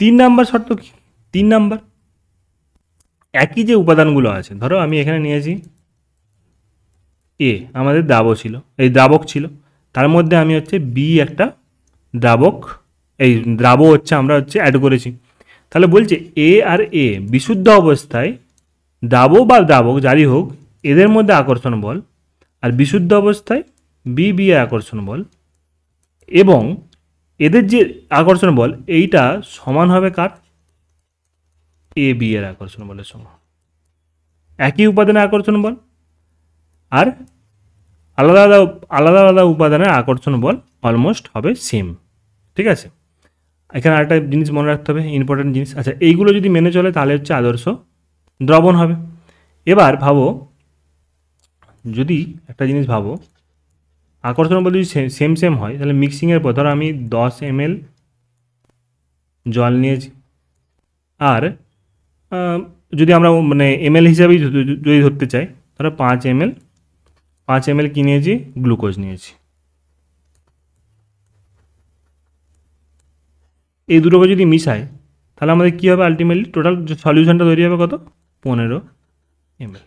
A: 3 নাম্বার শর্ত কি? 3 নাম্বার, একই যে উপাদানগুলো আছে, ধরো আমি এখানে নিয়েছি এ, আমাদের দ্রাবক ছিল, তার মধ্যে আমি হচ্ছে বি একটা দ্রাবক, এই হচ্ছে আমরা হচ্ছে অ্যাড করেছি। তাহলে বলছে এ আর এ বিশুদ্ধ অবস্থায় দ্রাবক যারই হোক এদের মধ্যে আকর্ষণ বল, আর বিশুদ্ধ অবস্থায় বি বি এর আকর্ষণ বল, এবং এদের যে আকর্ষণ বল এইটা সমান হবে কার, এ বি এর আকর্ষণ বলের সমান। একই উপাদানের আকর্ষণ বল আর আলাদা আলাদা আলাদা উপাদানের আকর্ষণ বল অলমোস্ট হবে সেম। ঠিক আছে, এখানে আরেকটা জিনিস মনে রাখতে হবে, ইম্পর্টেন্ট জিনিস। আচ্ছা, এইগুলো যদি মেনে চলে তাহলে হচ্ছে আদর্শ দ্রবণ হবে। এবার ভাবো, যদি একটা জিনিস ভাবো, আকর্ষণ বল যদি সেম হয় তাহলে মিক্সিংয়ের পর ধরো আমি 10 ml জল নিয়েছি, আর যদি আমরা মানে এমএল হিসাবেই যদি ধরতে চাই, ধরো 5 ml কী নিয়েছি, গ্লুকোজ নিয়েছি। এই দুটোকে যদি মিশাই তাহলে আমাদের কী হবে, আলটিমেটলি টোটাল সলিউশনটা তৈরি হবে কত, 15 ml।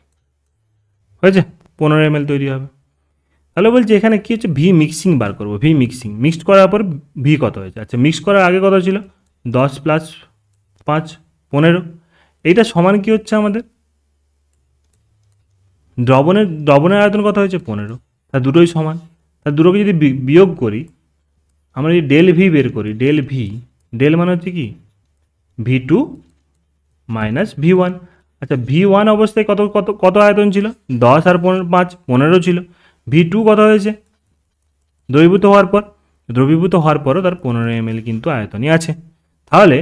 A: হয়েছে, 15 ml তৈরি হবে। তাহলে বলছি এখানে কী হচ্ছে, ভি মিক্সিং বার করবো, ভি মিক্সিং মিক্সড করার পর ভি কত হয়েছে। আচ্ছা, মিক্স করার আগে কত ছিল, 10 + 5 15। এইটা সমান কী হচ্ছে আমাদের, দ্রবণের আয়তন কত হয়েছে, 15। তা দুটোই সমান, তা দুটোকে যদি বিয়োগ করি, আমরা যদি ডেল ভি বের করি, ডেল মানে হচ্ছে কি, V2 - V1। আচ্ছা, V1 অবস্থায় কত কত কত আয়তন ছিল, 10 আর 5 15 ছিল। V2 কত হয়েছে, দ্রবীভূত হওয়ার পরও তার 15 ml কিন্তু আয়তনই আছে। তাহলে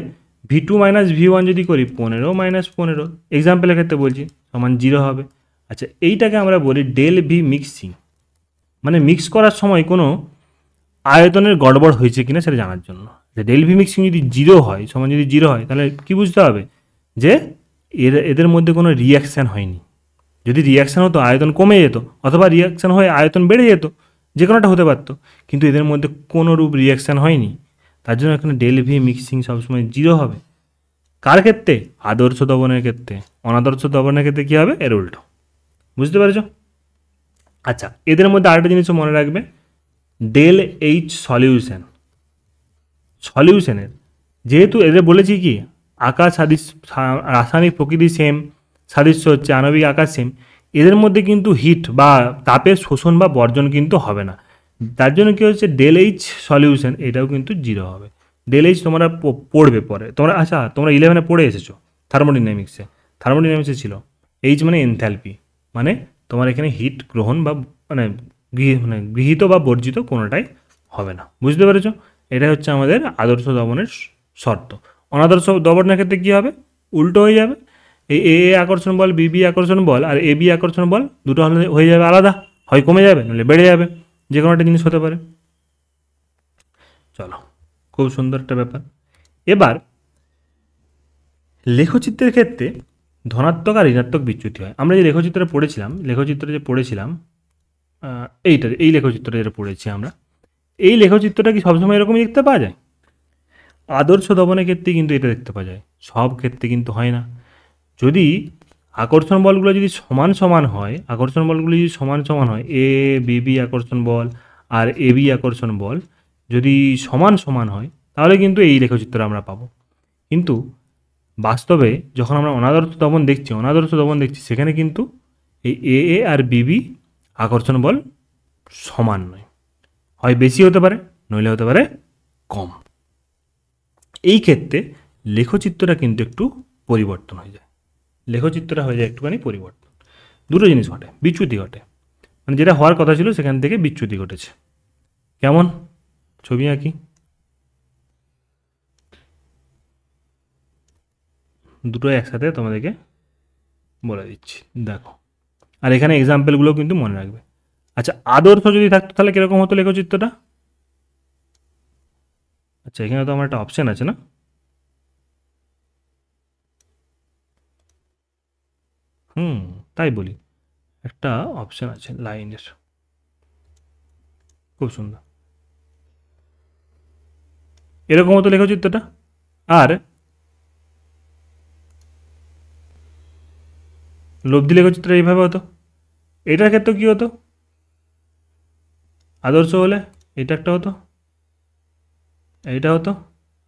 A: V2 - V1 যদি করি, 15 - 15, এক্সাম্পলের ক্ষেত্রে বলছি, সমান 0 হবে। আচ্ছা, এইটাকে আমরা বলি ডেল ভি মিক্সিং, মানে মিক্স করার সময় কোনো আয়তনের গড়বড় হয়েছে কিনা সেটা জানার জন্য। ডেল ভি মিক্সিং যদি 0 হয়, সমান যদি 0 হয়, তাহলে কী বুঝতে হবে, যে এদের মধ্যে কোনো রিয়াকশান হয়নি। যদি রিয়াকশান হতো আয়তন কমে যেত, অথবা রিয়াকশান হয়ে আয়তন বেড়ে যেত, যে কোনোটা হতে পারত, কিন্তু এদের মধ্যে কোনো রূপ রিয়াকশান হয়নি। তার জন্য এখানে ডেল ভি মিক্সিং সবসময় 0 হবে। কার ক্ষেত্রে, আদর্শ দ্রবণের ক্ষেত্রে। অনাদর্শ দ্রবণের ক্ষেত্রে কী হবে, এর উল্টো। বুঝতে পেরেছ? আচ্ছা, এদের মধ্যে আরেকটা জিনিসও মনে রাখবে, ডেল এইচ সলিউশনের যেহেতু এদের বলেছি কি, আকার সাদৃশ্য, রাসায়নিক প্রকৃতি সেম, সাদৃশ্য হচ্ছে আণবিক আকার সেম, এদের মধ্যে কিন্তু হিট বা তাপের শোষণ বা বর্জন কিন্তু হবে না। তার জন্য কী হচ্ছে, ডেল এইচ সলিউশন এটাও কিন্তু 0 হবে। ডেল এইচ তোমরা পড়বে পরে, তোমরা আচ্ছা তোমরা 11-এ পড়ে এসেছো থার্মোডাইনামিক্সে ছিল এইচ মানে এনথ্যালপি, মানে তোমার এখানে হিট গ্রহণ বা মানে গৃহীত বা বর্জিত কোনোটাই হবে না। বুঝতে পেরেছ? এটা হচ্ছে আমাদের আদর্শ দ্রবণের শর্ত। অনাদর্শ দ্রবণের ক্ষেত্রে কী হবে, উল্টো হয়ে যাবে। এই এ আকর্ষণ বল, বি আকর্ষণ বল আর এ বি আকর্ষণ বল দুটো হয়ে যাবে আলাদা, হয় কমে যাবে নাহলে বেড়ে যাবে, যে কোনো একটা জিনিস হতে পারে। চলো, খুব সুন্দর একটা ব্যাপার। এবার লেখচিত্রের ক্ষেত্রে ধনাত্মক আর ঋণাত্মক বিচ্যুতি হয়। আমরা যে লেখচিত্রে পড়েছিলাম এই লেখচিত্রটা যেটা পড়েছি আমরা, এই লেখচিত্রটা কি সবসময় এরকমই দেখতে পাওয়া যায়? আদর্শ দ্রবণের ক্ষেত্রে কিন্তু এটা দেখতে পাওয়া যায়, সব ক্ষেত্রে কিন্তু হয় না। যদি আকর্ষণ বলগুলো যদি সমান হয়, এ বি আকর্ষণ বল আর এ বি আকর্ষণ বল যদি সমান হয়, তাহলে কিন্তু এই লেখচিত্র আমরা পাবো। কিন্তু বাস্তবে যখন আমরা অনাদর্শ দ্রবণ দেখছি সেখানে কিন্তু এই এ আর বি আকর্ষণ বল সমান নয়, হয় বেশি হতে পারে নইলে হতে পারে কম। এই ক্ষেত্রে লেখচিত্রটা কিন্তু একটু পরিবর্তন হয়ে যায়, একটুখানি পরিবর্তন। দুটো জিনিস ঘটে, বিচ্যুতি ঘটে, মানে যেটা হওয়ার কথা ছিল সেখান থেকে বিচ্যুতি ঘটেছে। কেমন, ছবি আঁকি, দুটো একসাথে তোমাদেরকে বলে দিচ্ছি, দেখো। আর এখানে এক্সাম্পলগুলো কিন্তু মনে রাখবে। আচ্ছা, আদর্শ যদি থাকতো তাহলে কীরকম হতো লেখচিত্রটা? আচ্ছা, এখানে তো আমার একটা অপশান আছে না, তাই বলি, একটা অপশান আছে লাইনের, খুব সুন্দর, এরকম হতো লেখচিত্রটা। আর লব্ধি লেখচিত্র এইভাবে হতো। এটার ক্ষেত্রে কী হতো, আদর্শ হলে এটা একটা হতো, এইটা হতো,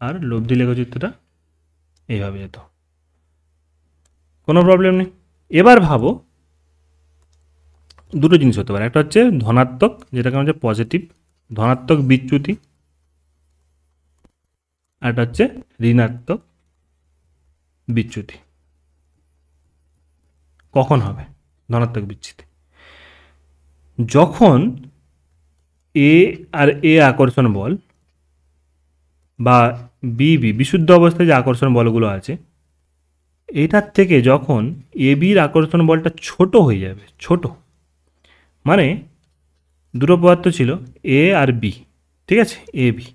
A: আর লব্ধি লেখচিত্রটা এইভাবে যেত, কোনো প্রবলেম নেই। এবার ভাবো দুটো জিনিস হতে পারে, একটা হচ্ছে ধনাত্মক, যেটাকে হচ্ছে পজিটিভ ধনাত্মক বিচ্যুতি, আর একটা হচ্ছে ঋণাত্মক বিচ্যুতি। কখন হবে ধনাত্মক বিচ্যুতি? যখন এ আর এ আকর্ষণ বল বা বি বিশুদ্ধ অবস্থায় যে আকর্ষণ বলগুলো আছে, এটার থেকে যখন এ বির আকর্ষণ বলটা ছোট হয়ে যাবে, ছোট মানে দুটো পদার্থ ছিল এ আর বি, ঠিক আছে, এ বি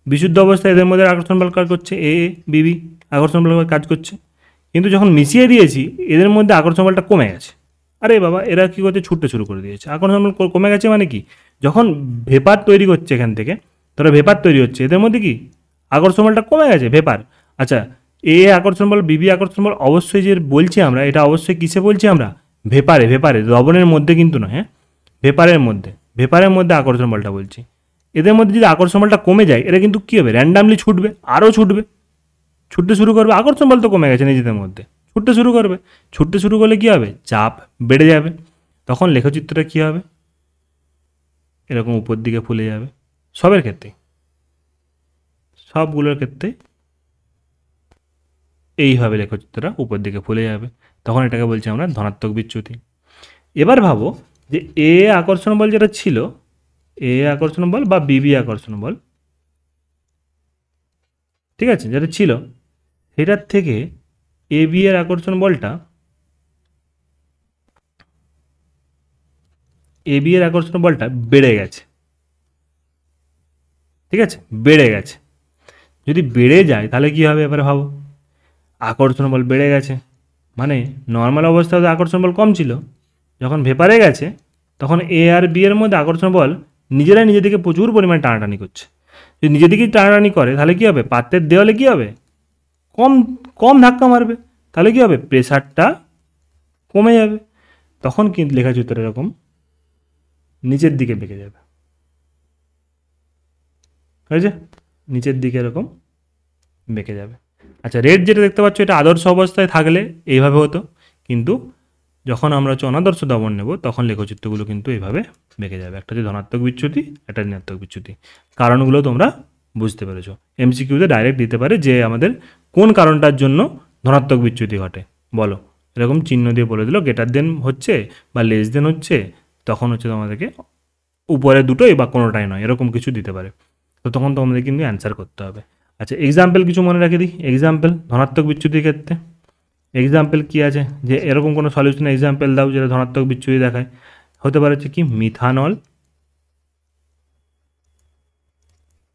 A: বিশুদ্ধ অবস্থায় এদের মধ্যে আকর্ষণ বল কাজ করছে, এ বি আকর্ষণ বল কাজ করছে, কিন্তু যখন মিশিয়ে দিয়েছি এদের মধ্যে আকর্ষণ বলটা কমে গেছে। আরে বাবা, এরা কী করছে, ছুটতে শুরু করে দিয়েছে। আকর্ষণ বল কমে গেছে মানে কি, যখন ভেপার তৈরি করছে এখান থেকে, ধরো ভেপার তৈরি হচ্ছে, এদের মধ্যে কি আকর্ষণ বলটা কমে গেছে, ভেপার। আচ্ছা, এ আকর্ষণ বল বি আকর্ষণ বল অবশ্যই যে বলছি আমরা, এটা অবশ্যই কিসে বলছি আমরা, ভেপারে, ভেপারে, লবণের মধ্যে কিন্তু নয়, হ্যাঁ, ভেপারের মধ্যে আকর্ষণ বলটা বলছি। এদের মধ্যে যদি আকর্ষণ বলটা কমে যায়, এরা কিন্তু কী হবে, র্যান্ডামলি ছুটবে, আরও ছুটবে, ছুটতে শুরু করবে, আকর্ষণ বল তো কমে গেছে নিজেদের মধ্যে, ছুটতে শুরু করবে, ছুটতে শুরু করলে কী হবে, চাপ বেড়ে যাবে, তখন লেখচিত্রটা কী হবে, এরকম উপর দিকে ফুলে যাবে। সবের ক্ষেত্রে, সবগুলোর ক্ষেত্রে এইভাবে লেখচিত্রটা উপর দিকে ফুলে যাবে, তখন এটাকে বলছি আমরা ধনাত্মক বিচ্যুতি। এবার ভাবো যে এ আকর্ষণ বল যেটা ছিল, এ আকর্ষণ বল বা বি আকর্ষণ বল, ঠিক আছে, যেটা ছিল সেটার থেকে এ বি এর আকর্ষণ বলটা, এ বি এর আকর্ষণ বলটা বেড়ে গেছে, ঠিক আছে, বেড়ে গেছে। যদি বেড়ে যায় তাহলে কী হবে, এবারে ভাবো, আকর্ষণ বল বেড়ে গেছে মানে নর্মাল অবস্থায় আকর্ষণ বল কম ছিল, যখন ভেপারে গেছে তখন এ আর বি এর মধ্যে আকর্ষণ বল নিজেরাই নিজের দিকে প্রচুর পরিমাণে টানাটানি করছে। যদি নিজের দিকেই টানাটানি করে তাহলে কী হবে, পাত্রের দেওয়ালে কী হবে, কম কম ধাক্কা মারবে, তাহলে কী হবে, প্রেশারটা কমে যাবে, তখন কিন্তু লেখাচিত্র এরকম নিচের দিকে বেঁকে যাবে, হয়েছে, নিচের দিকে এরকম বেঁকে যাবে। আচ্ছা, রেড যেটা দেখতে পাচ্ছ এটা আদর্শ অবস্থায় থাকলে এইভাবে হতো, কিন্তু যখন আমরা হচ্ছে অনাদর্শ দমন নেব তখন লেখচিত্রগুলো কিন্তু এইভাবে বেঁকে যাবে। একটা হচ্ছে ধনাত্মক বিচ্যুতি, একটা ঋণাত্মক বিচ্যুতি। কারণগুলো তোমরা বুঝতে পেরেছো, এমসিকিউতে ডাইরেক্ট দিতে পারে যে আমাদের কোন কারণটার জন্য ধনাত্মক বিচ্যুতি ঘটে, বলো, এরকম চিহ্ন দিয়ে বলে দিল, গ্রেটার দেন হচ্ছে বা লেস দেন হচ্ছে, তখন হচ্ছে তোমাদেরকে উপরে দুটোই বা কোনোটাই নয় এরকম কিছু দিতে পারে, তো তখন তোমাদের কিন্তু অ্যান্সার করতে হবে। আচ্ছা, এক্সাম্পল কিছু মনে রাখে দিই, এক্সাম্পল ধনাত্মক বিচ্যুতির ক্ষেত্রে এক্সাম্পল কী আছে, যে এরকম কোনো সলিউশন এক্সাম্পল দাও যেটা ধনাত্মক বিচ্যুতি দেখায়। হতে পারে হচ্ছে কি, মিথানল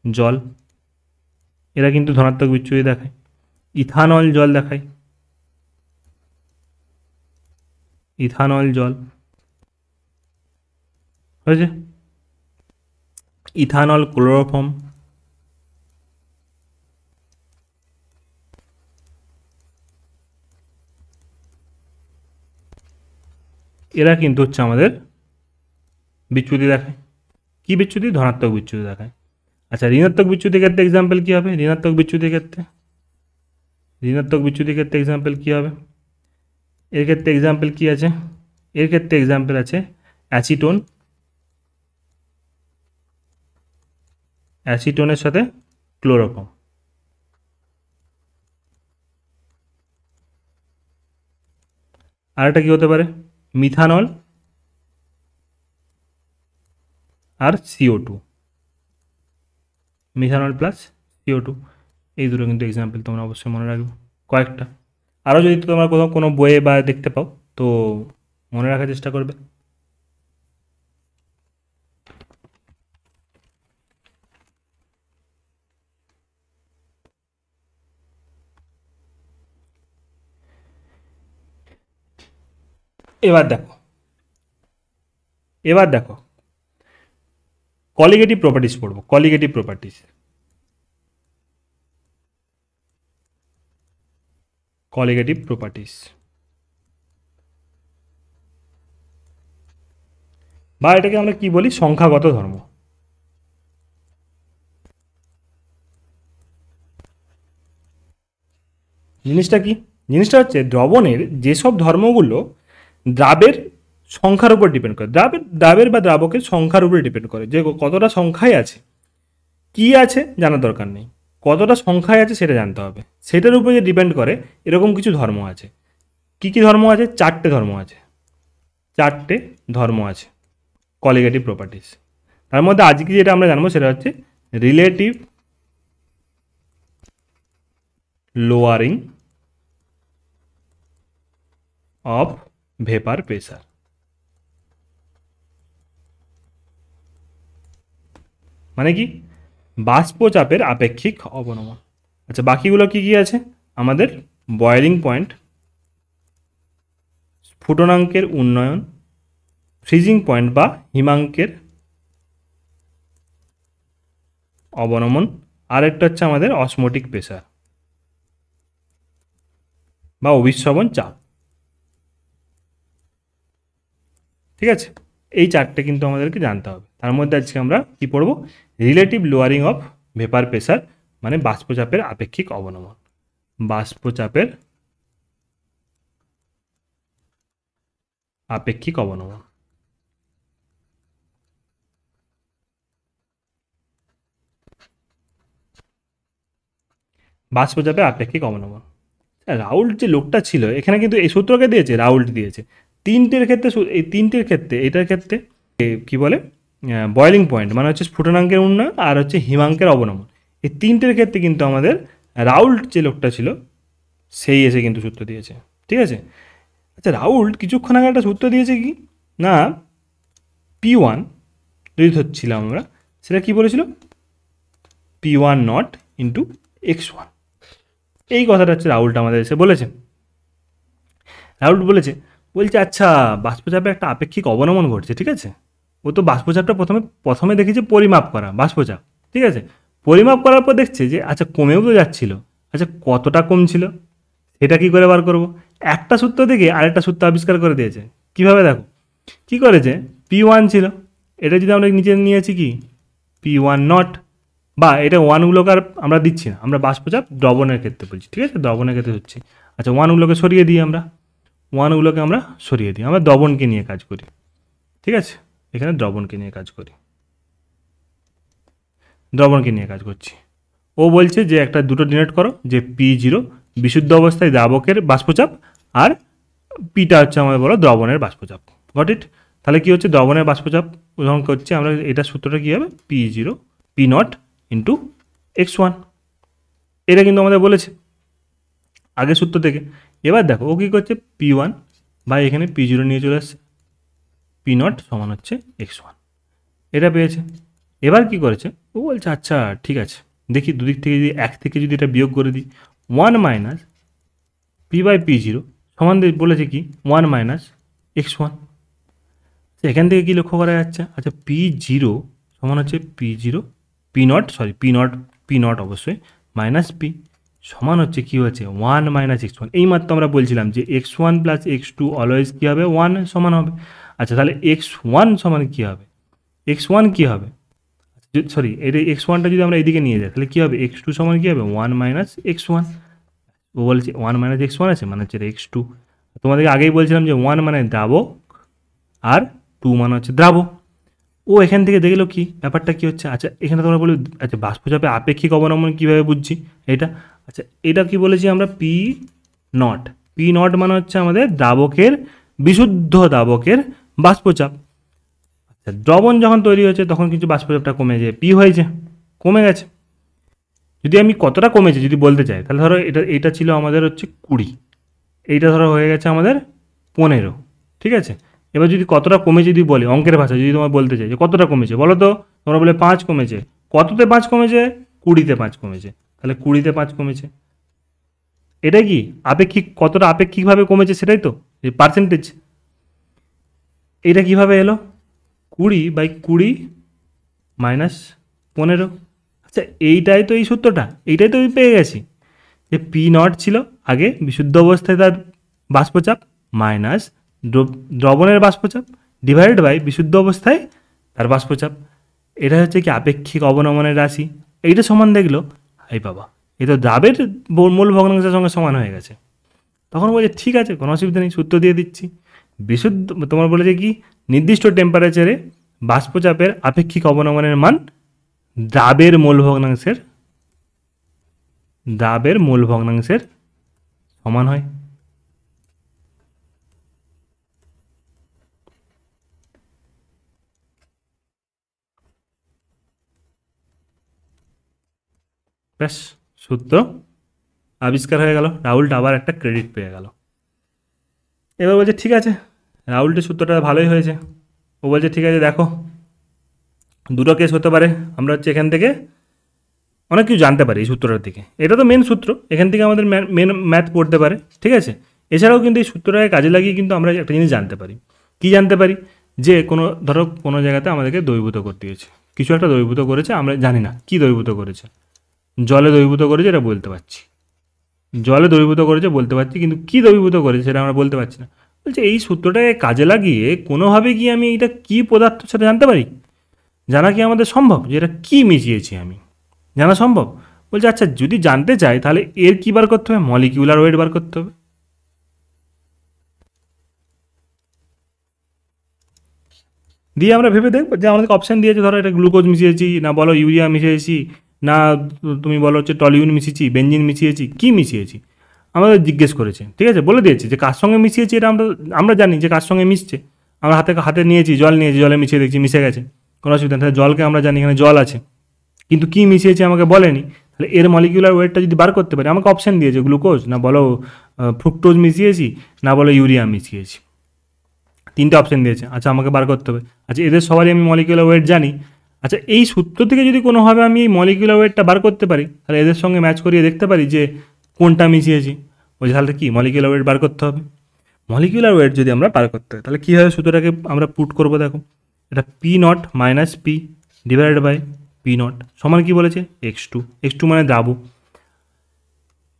A: জল, এরা কিন্তু ধনাত্মক বিচ্যুতি দেখায়। ইথানল জল দেখায়, ইথানল জল, হয়েছে। ইথানল ক্লোরোফর্ম, এরা কিন্তু হচ্ছে আমাদের বিচ্যুতি দেখায়। কী বিচ্যুতি, ধনাত্মক বিচ্যুতি দেখায়। আচ্ছা, ঋণাত্মক বিচ্যুতির ক্ষেত্রে এক্সাম্পল কী হবে, ঋণাত্মক বিচ্যুতির ক্ষেত্রে, ঋণাত্মক বিচ্যুতির ক্ষেত্রে এক্সাম্পল কী হবে, এর ক্ষেত্রে এক্সাম্পল কী আছে, এর ক্ষেত্রে এক্সাম্পল আছে অ্যাসিটোন, অ্যাসিটোনের সাথে ক্লোরোফর্ম। আরেকটা কী হতে পারে, মিথানল আর CO2, মিথানল প্লাস CO2, এই দুটো কিন্তু এক্সাম্পল তোমরা অবশ্যই মনে রাখবে কয়েকটা। আরও যদি তোমরা কোথাও কোনো বইয়ে বা দেখতে পাও তো মনে রাখার চেষ্টা করবে। এবার দেখো, এবার দেখো কলিগেটিভ প্রপার্টিস পড়বো, কলিগেটিভ প্রপার্টিস, কলিগেটিভ প্রপার্টিস। বা এটাকে আমরা কি বলি, সংখ্যাগত ধর্ম। জিনিসটা কি, জিনিসটা হচ্ছে দ্রবণের যেসব ধর্মগুলো দ্রাবের সংখ্যার উপর ডিপেন্ড করে, দ্রাবের বা দ্রাবকের সংখ্যার উপরে ডিপেন্ড করে, যে কতটা সংখ্যায় আছে, কি আছে জানার দরকার নেই, কতটা সংখ্যায় আছে সেটা জানতে হবে, সেটার উপরে যে ডিপেন্ড করে এরকম কিছু ধর্ম আছে। কি কি ধর্ম আছে? 4টে ধর্ম আছে, 4টে ধর্ম আছে কলিগেটিভ প্রপার্টিস। তার মধ্যে আজকে যেটা আমরা জানবো সেটা হচ্ছে relative lowering of vapour pressure. মানে কি? বাষ্পচাপের আপেক্ষিক অবনমন। আচ্ছা, বাকিগুলো কি কি আছে আমাদের? বয়েলিং পয়েন্ট, স্ফুটনাঙ্কের উন্নয়ন, ফ্রিজিং পয়েন্ট বা হিমাঙ্কের অবনমন, আর একটা হচ্ছে আমাদের অসমোটিক প্রেসার বা অভিস্রবণ চাপ। ঠিক আছে, এই 4টে কিন্তু আমাদেরকে জানতে হবে। তার মধ্যে আজকে আমরা কি পড়বো? Relative lowering of vapour pressure, মানে বাষ্পচাপের আপেক্ষিক অবনমন। বাষ্পচাপের আপেক্ষিক অবনমন। বাষ্পচাপের আপেক্ষিক অবনমন। রাউল্ট যে লোকটা ছিল এখানে কিন্তু এই সূত্রকে দিয়েছে, রাউল্ট দিয়েছে। তিনটের ক্ষেত্রে, এই তিনটের ক্ষেত্রে, এটার ক্ষেত্রে কি বলে, বয়েলিং পয়েন্ট মানে হচ্ছে স্ফুটনাঙ্কের উন্নয়ন আর হচ্ছে হিমাঙ্কের অবনমন, এই তিনটের ক্ষেত্রে কিন্তু আমাদের রাউল্ট যে লোকটা ছিল সেই এসে কিন্তু সূত্র দিয়েছে। ঠিক আছে, আচ্ছা রাউল্ট কিছুক্ষণ আগে একটা সূত্র দিয়েছে কি না, P1 যদি ধরছিলাম আমরা, সেটা কি বলেছিল? P1 not into x1। এই কথাটা হচ্ছে রাউল্ট আমাদের এসে বলেছে। রাউল্ট বলছে আচ্ছা বাষ্পচাপে একটা আপেক্ষিক অবনমন ঘটছে। ঠিক আছে, ও তো বাষ্পচাপটা প্রথমে দেখেছে পরিমাপ করা বাষ্পচাপ। ঠিক আছে, পরিমাপ করার পর দেখছে যে আচ্ছা কমেও তো যাচ্ছিল, আচ্ছা কতটা কমছিল সেটা কি করে বার করব? একটা সূত্র থেকে আরেকটা সূত্র আবিষ্কার করে দিয়েছে। কিভাবে দেখো, কি করেছে? P1 ছিল, এটা যদি আমরা নিচে নিয়েছি কি P1 নট, বা এটা ওয়ানগুলোকে আর আমরা দিচ্ছি না, আমরা বাষ্পচাপ দ্রবণের ক্ষেত্রে বলছি। ঠিক আছে, দ্রবণের ক্ষেত্রে হচ্ছে, আচ্ছা ওয়ানগুলোকে সরিয়ে দিই, আমরা ওয়ানগুলোকে আমরা সরিয়ে দিই, আমরা দ্রবণকে নিয়ে কাজ করি। ঠিক আছে, এখানে দ্রবণকে নিয়ে কাজ করি, দ্রবণকে নিয়ে কাজ করছি। ও বলছে যে একটা দুটো ডিনোট করো, যে P0 বিশুদ্ধ অবস্থায় দ্রাবকের বাষ্পচাপ, আর পিটা হচ্ছে আমাদের বলো দ্রবণের বাষ্পচাপ। Got it? তাহলে কি হচ্ছে, দ্রবণের বাষ্পচাপ গ্রহণ করছে আমরা, এটা সূত্রটা কী হবে? P0 P0 into x1। এটা কিন্তু আমাদের বলেছে আগের সূত্র থেকে। এবার দেখো ও কী করছে, P1 বা এখানে P0 নিয়ে চলে আসছে, P0 সমান হচ্ছে x1, এটা পেয়েছে। এবার কি করেছে, ও বলছে আচ্ছা ঠিক আছে, দেখি দুদিক থেকে যদি এক থেকে যদি এটা বিয়োগ করে দিই, 1 মাইনাস P/P0 সমান বলেছে কি 1 মাইনাস x1। এখান থেকে কি লক্ষ্য করা যাচ্ছে, আচ্ছা P0 সমান হচ্ছে P0 P0 অবশ্যই মাইনাস P সমান হচ্ছে কী হচ্ছে 1 মাইনাস x1। এইমাত্র আমরা বলছিলাম যে x1 প্লাস x2 অলওয়েজ কী হবে, 1 সমান হবে। আচ্ছা তাহলে x1 সমান কী হবে, x1 কী হবে, সরি এটা x1টা যদি আমরা এদিকে নিয়ে যাই তাহলে কী হবে, x2 সমান কী হবে 1 মাইনাস x1। ও বলছে 1 মাইনাস x1 আছে মানে হচ্ছে x2। তোমাদেরকে আগেই বলছিলাম যে 1 মানে দ্রাবক আর 2 মানে হচ্ছে দ্রাবক। ও এখান থেকে দেখলো কি ব্যাপারটা কী হচ্ছে, আচ্ছা এখানে তোমরা বলি আচ্ছা বাষ্পচাপে আপেক্ষিক অবনমন কীভাবে বুঝছি এটা, আচ্ছা এটা কি বলেছি আমরা P0 মানে হচ্ছে আমাদের দ্রাবকের, বিশুদ্ধ দ্রাবকের বাষ্পচাপ। আচ্ছা দ্রবণ যখন তৈরি হয়েছে তখন কিন্তু বাষ্পচাপটা কমে যায়, P হয়েছে, কমে গেছে। যদি আমি কতটা কমেছে যদি বলতে চাই তাহলে ধরো এটা ছিল আমাদের হচ্ছে 20, এইটা ধরো হয়ে গেছে আমাদের 15। ঠিক আছে, এবার যদি কতটা কমেছে যদি বলি অঙ্কের ভাষা যদি তোমার বলতে চাই যে কতটা কমেছে বলো তো, তোমরা বলে 5 কমেছে। কততে 5 কমেছে? 20তে 5 কমেছে। তাহলে 20তে 5 কমেছে, এটাই কি আপেক্ষিক, কতটা আপেক্ষিকভাবে কমেছে সেটাই তো, এই পার্সেন্টেজ। এটা কিভাবে এলো, 20/20 মাইনাস 15। আচ্ছা এইটাই তো এই সূত্রটা, এইটাই তো আমি পেয়ে গেছি যে P0 ছিল আগে বিশুদ্ধ অবস্থায় তার বাষ্পচাপ মাইনাস দ্রবণের বাষ্পচাপ, ডিভাইডেড বাই বিশুদ্ধ অবস্থায় তার বাষ্পচাপ। এটা হচ্ছে কি আপেক্ষিক অবনমনের রাশি। এইটা সমান দেখলো, এই বাবা এ তো দ্রাবের মূল ভগ্নাংশের সঙ্গে সমান হয়ে গেছে। তখন বলছে ঠিক আছে, কোনো অসুবিধা নেই, সূত্র দিয়ে দিচ্ছি। বিশুদ্ধ তোমার বলেছে কি নির্দিষ্ট টেম্পারেচারে বাষ্পচাপের আপেক্ষিক অবনমনের মান দ্রাবের মূল ভগ্নাংশের সমান হয়। ব্যাস, সূত্র আবিষ্কার হয়ে গেল। রাহুলটা আবার একটা ক্রেডিট পেয়ে গেল। এবার বলছে ঠিক আছে, রাহুলটির সূত্রটা ভালোই হয়েছে। ও বলছে ঠিক আছে, দেখো দুটো কেস হতে পারে, আমরা হচ্ছে এখান থেকে অনেক কিছু জানতে পারি এই সূত্রটার থেকে। এটা তো মেন সূত্র, এখান থেকে আমাদের মেন ম্যাথ পড়তে পারে, ঠিক আছে। এছাড়াও কিন্তু এই সূত্রটাকে কাজে লাগিয়ে কিন্তু আমরা একটা জিনিস জানতে পারি। কী জানতে পারি? যে ধরো কোনো জায়গাতে আমাদেরকে দ্রবীভূত করতে হয়েছে, কিছু একটা দ্রবীভূত করেছে, আমরা জানি না কী দ্রবীভূত করেছে। জলে দ্রবীভূত করেছে এটা বলতে পারছি, জলে দ্রবীভূত করেছে বলতে পারছি, কিন্তু কী দ্রবীভূত করেছে সেটা আমরা বলতে পারছি না। বলছে এই সূত্রটাকে কাজে লাগিয়ে কোনোভাবে কি আমি এটা কী পদার্থ সেটা জানতে পারি? জানা কি আমাদের সম্ভব যে এটা কী মিশিয়েছি আমি? জানা সম্ভব? বলছে আচ্ছা, যদি জানতে চাই তাহলে এর কী বার করতে হবে? মলিকিউলার ওয়েট বার করতে হবে। দিয়ে আমরা ভেবে দেখবো যে আমাদেরকে অপশান দিয়েছে, ধরো এটা গ্লুকোজ মিশিয়েছি, না বলো ইউরিয়া মিশিয়েছি, না তুমি বলো হচ্ছে টলিউন মিশিয়েছি, বেঞ্জিন মিশিয়েছি, কী মিশিয়েছি আমাদের জিজ্ঞেস করেছে, ঠিক আছে। বলে দিয়েছে যে কার সঙ্গে মিশিয়েছি এটা আমরা জানি যে কার সঙ্গে মিশছে। আমরা হাতে নিয়েছি, জল নিয়েছি, জলে মিশিয়ে দেখছি মিশে গেছে, কোনো অসুবিধা নেই। তাহলে জলকে আমরা জানি এখানে জল আছে, কিন্তু কী মিশিয়েছে আমাকে বলেনি। তাহলে এর মলিকিউলার ওয়েটটা যদি বার করতে পারি, আমাকে অপশান দিয়েছে গ্লুকোজ, না বলো ফ্রুক্টোজ মিশিয়েছি, না বলো ইউরিয়া মিশিয়েছি, তিনটে অপশান দিয়েছে। আচ্ছা, আমাকে বার করতে হবে। আচ্ছা, এদের সবারই আমি মলিকিউলার ওয়েট জানি। আচ্ছা, এই সূত্র থেকে যদি কোনোভাবে আমি এই মলিকিউলার ওয়েটটা বার করতে পারি, তাহলে এদের সঙ্গে ম্যাচ করিয়ে দেখতে পারি যে কোনটা মিশিয়েছি। ওই তাহলে কি মলিকিউলার ওয়েট বার করতে হবে। মলিকিউলার ওয়েট যদি আমরা বার করতে হয়, তাহলে কী হবে? সূত্রটাকে আমরা পুট করবো, দেখো এটা P0 minus P divided by P0 সমান কী বলেছে? x2 মানে দ্রাব।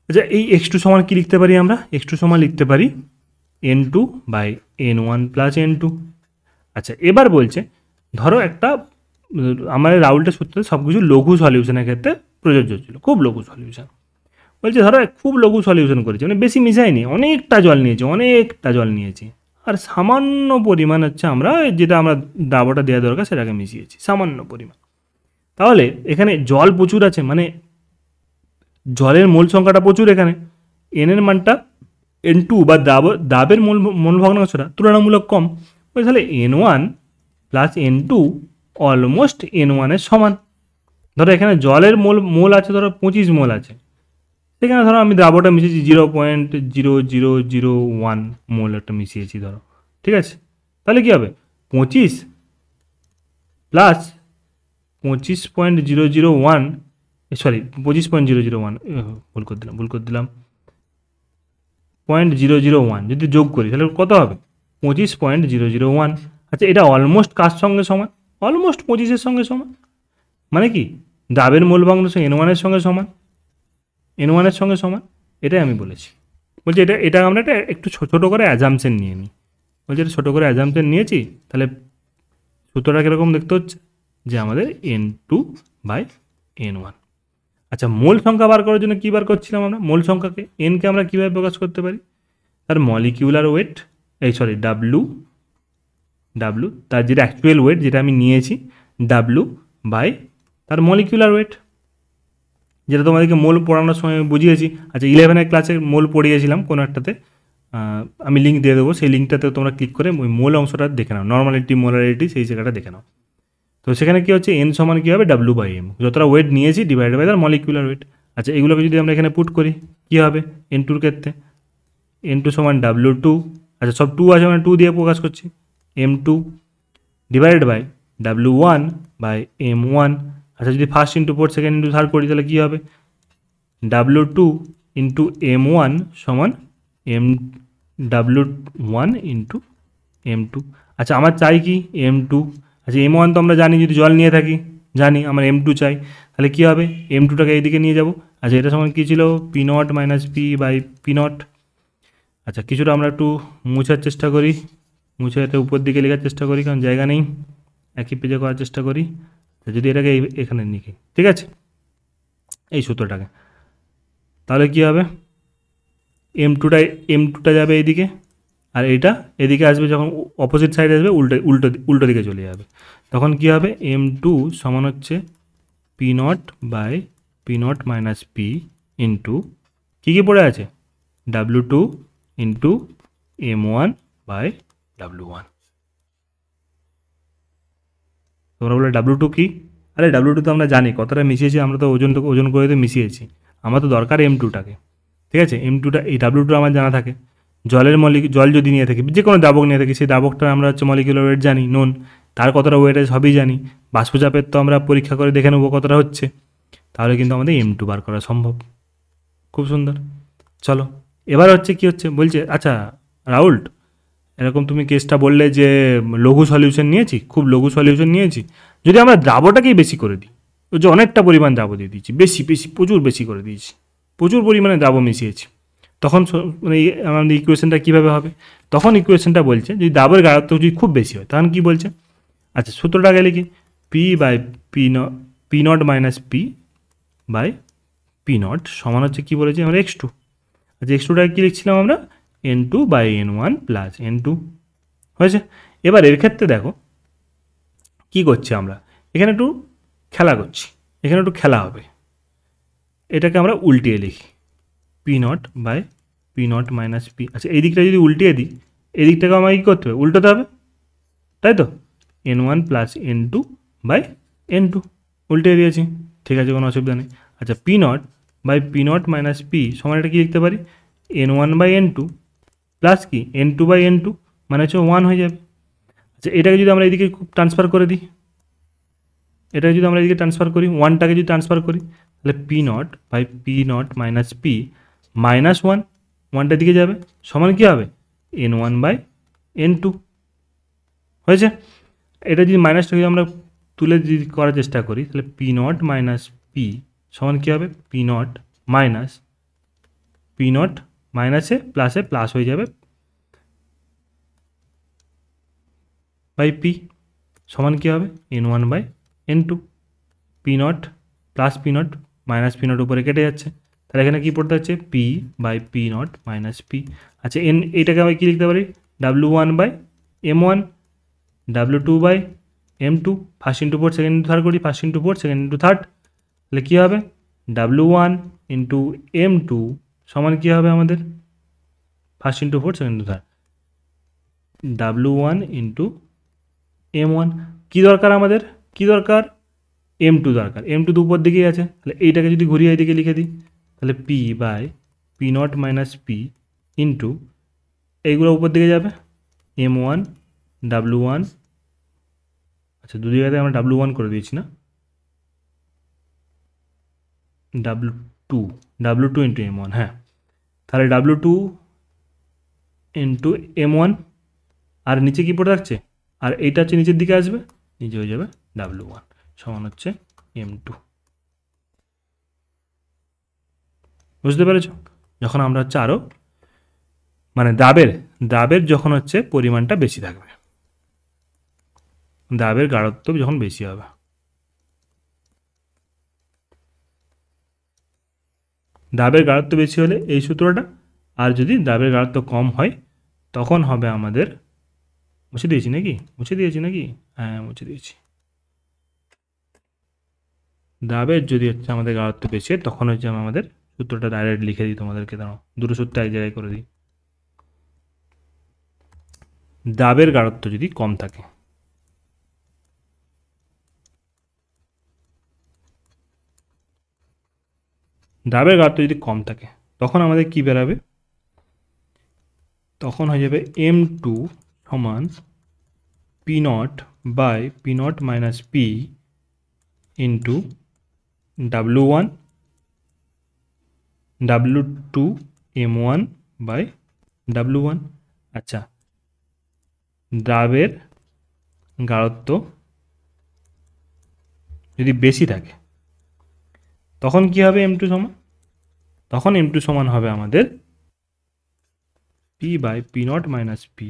A: আচ্ছা, এই x2 সমান কী লিখতে পারি আমরা? x2 সমান লিখতে পারি N2 by N1 plus N2। আচ্ছা, এবার বলছে ধরো একটা আমাদের রাউলটের সূত্রে সব কিছু লঘু সলিউশনের ক্ষেত্রে প্রযোজ্য ছিল, খুব লঘু সলিউশন। বলছে ধরো খুব লঘু সলিউশন করেছে, মানে বেশি মিশাইনি, অনেকটা জল নিয়েছি, আর সামান্য পরিমাণ হচ্ছে আমরা যেটা আমরা দ্রাবটা দেওয়া দরকার সেটাকে মিশিয়েছি, সামান্য পরিমাণ। তাহলে এখানে জল প্রচুর আছে, মানে জলের মোল সংখ্যাটা প্রচুর, এখানে এনের মানটা N2 বা দ্রাবের মোল ভগ্নাংশটা তুলনামূলক কম। তাহলে N1 plus N2 almost N1 এর সমান। ধরো এখানে জলের মোল আছে, ধরো 25 মোল আছে, সেখানে ধরো আমি দ্রাবটা মিশিয়েছি 0.0001 মোল একটা মিশিয়েছি ধরো, ঠিক আছে। তাহলে কী হবে? 25 প্লাস 25.001, সরি 25.001, ভুল করে দিলাম 0.001 যদি যোগ করি তাহলে কত হবে? 25.001। আচ্ছা, এটা অলমোস্ট কার সঙ্গে সমান? অলমোস্ট 25-এর সঙ্গে সমান। মানে কি দ্রাবের মূল ভগ্নাংশ N1 এর সঙ্গে সমান, এটাই আমি বলেছি। বলছি এটা আমরা একটু ছোটো করে অ্যাজাম্পশন নিয়ে নিই। বলছি এটা ছোটো করে অ্যাজাম্পশন নিয়েছি, তাহলে সূত্রটা কীরকম দেখতে হচ্ছে যে আমাদের N2 বাই N1। আচ্ছা, মোল সংখ্যা বার করার জন্য কী বার করছিলাম আমরা? মোল সংখ্যাকে এনকে আমরা কীভাবে প্রকাশ করতে পারি? তার মলিকিউলার ওয়েট, ডাব্লু তার যেটা অ্যাকচুয়াল ওয়েট যেটা আমি নিয়েছি, ডাব্লু বাই তার মলিকিউলার ওয়েট, যেটা তোমাদেরকে মোল পড়ানোর সময় বুঝিয়েছি। আচ্ছা, 11-এর ক্লাসে মোল পড়িয়েছিলাম কোনো একটাতে, আমি লিঙ্ক দিয়ে দেবো, সেই লিঙ্কটাতে তোমরা ক্লিক করে ওই মোল অংশটা দেখে নাও, নর্মালিটি মোলারিটি সেই জায়গাটা দেখে নাও। তো সেখানে কী হচ্ছে, এন সমান কী হবে? ডাব্লু বাই এম, যতটা ওয়েট নিয়েছি ডিভাইড বাই তার মলিকুলার ওয়েট। আচ্ছা, এগুলোকে যদি আমরা এখানে পুট করি কী হবে? N2-র ক্ষেত্রে N2 সমান W2, আচ্ছা সব 2 আছে মানে 2 দিয়ে প্রকাশ করছি, M2 divided by W1 by M1। আচ্ছা, যদি first into fourth, second into third করি তাহলে কী হবে? W2 ইন্টু M1 সমান W1 ইন্টু M2। আচ্ছা, আমার চাই কি? M2। আচ্ছা, M1 তো আমরা জানি, যদি জল নিয়ে থাকি জানি, আমার M2 চাই, তাহলে কী হবে? M2টাকে এইদিকে নিয়ে যাব। আচ্ছা, এটা সমান কী ছিল? P0 minus P by P0। আচ্ছা, কিছুটা আমরা একটু মুছার চেষ্টা করি, মুছে এটা উপর দিকে লেখার চেষ্টা করি, কারণ জায়গা নেই, একই পেজে করার চেষ্টা করি। যদি এটাকে এখানে লিখি, ঠিক আছে, এই সূত্রটাকে, তাহলে কী হবে, M2টা যাবে এইদিকে, আর এইটা এদিকে আসবে, যখন অপোজিট সাইডে আসবে উল্টো দিকে চলে যাবে। তখন কী হবে, M2 সমান হচ্ছে P0 by P0 minus P into কী কী পড়ে আছে, W2 into M1 by W1। তোমরা বলে W2 কি? আরে W2 তো আমরা জানি কতটা মিশিয়েছি, আমরা তো ওজন করে তো মিশিয়েছি। আমার তো দরকার M2টাকে, ঠিক আছে। M2টা, এই W2 আমার জানা থাকে। জল যদি নিয়ে থাকি, যে কোনো দাবক নিয়ে থাকি, সেই দাবকটা আমরা হচ্ছে মলিকুলার ওয়েট জানি, নোন, তার কতটা ওয়েট আছে সবই জানি। বাষ্পচাপের তো আমরা পরীক্ষা করে দেখে নেবো কতটা হচ্ছে, তাহলে কিন্তু আমাদের M2 বার করা সম্ভব। খুব সুন্দর। চলো এবার হচ্ছে কি হচ্ছে, বলছে আচ্ছা রাহুল, এরকম তুমি কেসটা বললে যে লঘু সলিউশন নিয়েছি, খুব লঘু সলিউশন নিয়েছি, যদি আমরা দ্রাবটাকেই বেশি করে দিই, ওই যে অনেকটা পরিমাণ দ্রাব দিয়ে দিয়েছি, প্রচুর বেশি করে দিয়েছি, প্রচুর পরিমাণে দ্রাব মিশিয়েছি, তখন মানে আমাদের ইকুয়েশনটা কীভাবে হবে? তখন ইকুয়েশনটা বলছে যদি দ্রাবের গাঢ়ত্ব যদি খুব বেশি হয়, তখন কী বলছে, আচ্ছা সূত্রটা লিখি, P by P not minus P by P not সমান হচ্ছে কী বলেছি আমরা, X2। আচ্ছা X2টাকে কী লিখছিলাম আমরা, N2 by N1 plus N2 হয়েছে। এবার এর ক্ষেত্রে দেখো কী করছি আমরা, এখানে একটু খেলা করছি, এখানে একটু খেলা হবে, এটাকে আমরা উল্টিয়ে লিখি, P0 by P0 minus P. আচ্ছা এই দিকটা যদি উল্টিয়ে দিই, এই দিকটাকে আমাকে কী করতে হবে, উল্টোতে হবে, তাই তো, N1 plus N2 by N2 উল্টিয়ে দিয়েছি, ঠিক আছে, কোনো অসুবিধা নেই। আচ্ছা P0 by P0 minus P সমান এটা কী লিখতে পারি, N1 বাই N2 প্লাস কি N2 বাই N2 মানে হচ্ছে 1 হয়ে যাবে। আচ্ছা এটাকে যদি আমরা এদিকে ট্রান্সফার করে দিই, এটাকে যদি আমরা এদিকে ট্রান্সফার করি, 1টাকে যদি ট্রান্সফার করি, তাহলে P0 by P0 minus P minus 1টা দিকে যাবে, সমান কী হবে, N1 বাই N2 হয়েছে। এটা যদি মাইনাসটা যদি আমরা তুলে যদি করার চেষ্টা করি, তাহলে P0 মাইনাস পি সমান কী হবে, P0 মাইনাস P0 মাইনাসে প্লাস হয়ে যাবে বাই পি সমান কী হবে, N1 by N2। P0 plus P0 minus P0 উপরে কেটে যাচ্ছে, তাহলে এখানে কী পড়তে হচ্ছে, P by P0 minus P. আচ্ছা এইটাকে আমি কী লিখতে পারি, W1 by M1, W2 by M2, first into fourth second into third করি, first into fourth second into third, তাহলে কী হবে, W1 ইন্টু M2 সমান কী হবে আমাদের, first into fourth second into third, W1 into M1। কী দরকার আমাদের, কী দরকার, M2 দরকার, M2 তো উপর দিকেই আছে, তাহলে এইটাকে যদি ঘুরিয়ে এইদিকে লিখে দিই, তাহলে P by P0 minus P into এইগুলো উপর দিকে যাবে, M1 W1, আচ্ছা দু জায়গাতে আমরা W1 করে দিয়েছি না, W2 ইন্টু M1, হ্যাঁ, তাহলে W2 ইন্টু M1, আর নিচে কী পড়ে থাকছে, আর এইটা হচ্ছে নিচের দিকে আসবে, নিচে হয়ে যাবে W1 সমান হচ্ছে M2। বুঝতে পেরেছ? যখন আমরা হচ্ছে আরও মানে দ্রাবের যখন হচ্ছে পরিমাণটা বেশি থাকবে, দ্রাবের গাঢ়ত্ব যখন বেশি হবে, দ্রাবের গাঢ়ত্ব বেশি হলে এই সূত্রটা, আর যদি দ্রাবের গাঢ়ত্ব কম হয় তখন হবে আমাদের, মুছে দিয়েছি নাকি, হ্যাঁ মুছে দিয়েছি, দ্রাবের যদি হচ্ছে আমাদের গাঢ়ত্ব বেশি হয় তখন হচ্ছে আমাদের সূত্রটা ডাইরেক্ট লিখে দিই তোমাদেরকে, দাঁড়াও দুটো সূত্র এক জায়গায় করে দিই। দ্রাবের গাঢ়ত্ব যদি কম থাকে, দ্রাবের গাঢ়ত্ব যদি কম থাকে তখন আমাদের কি বেরাবে, তখন হয়ে যাবে M2 সমান P0 by P0 minus P into W1 W2 M1 by W1। আচ্ছা দ্রাবের গাঢ়ত্ব যদি বেশি থাকে তখন কি হবে, M2 সমান, তখন M2 সমান হবে আমাদের P by P0 minus P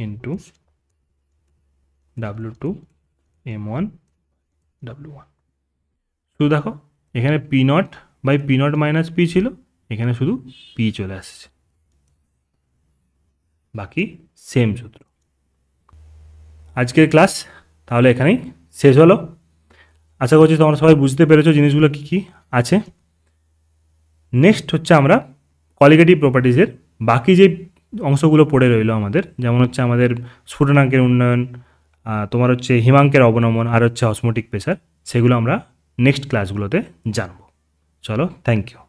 A: into W2 M1 W1। শুধু দেখো এখানে P not by P not minus P ছিল, এখানে শুধু পি চলে আসছে, বাকি সেম সূত্র। আজকের ক্লাস তাহলে এখানেই শেষ হলো। আশা করছি তোমরা সবাই বুঝতে পেরেছো জিনিসগুলো কী কী আছে। নেক্সট হচ্ছে আমরা কোয়ালিটেটিভ প্রপার্টিজের বাকি যে অংশগুলো পড়ে রইলো আমাদের, যেমন হচ্ছে আমাদের স্ফুটনাঙ্কের উন্নয়ন, তোমার হচ্ছে হিমাঙ্কের অবনমন, আর হচ্ছে অসমোটিক প্রেসার, সেগুলো আমরা নেক্সট ক্লাসগুলোতে জানবো। চলো, থ্যাংক ইউ।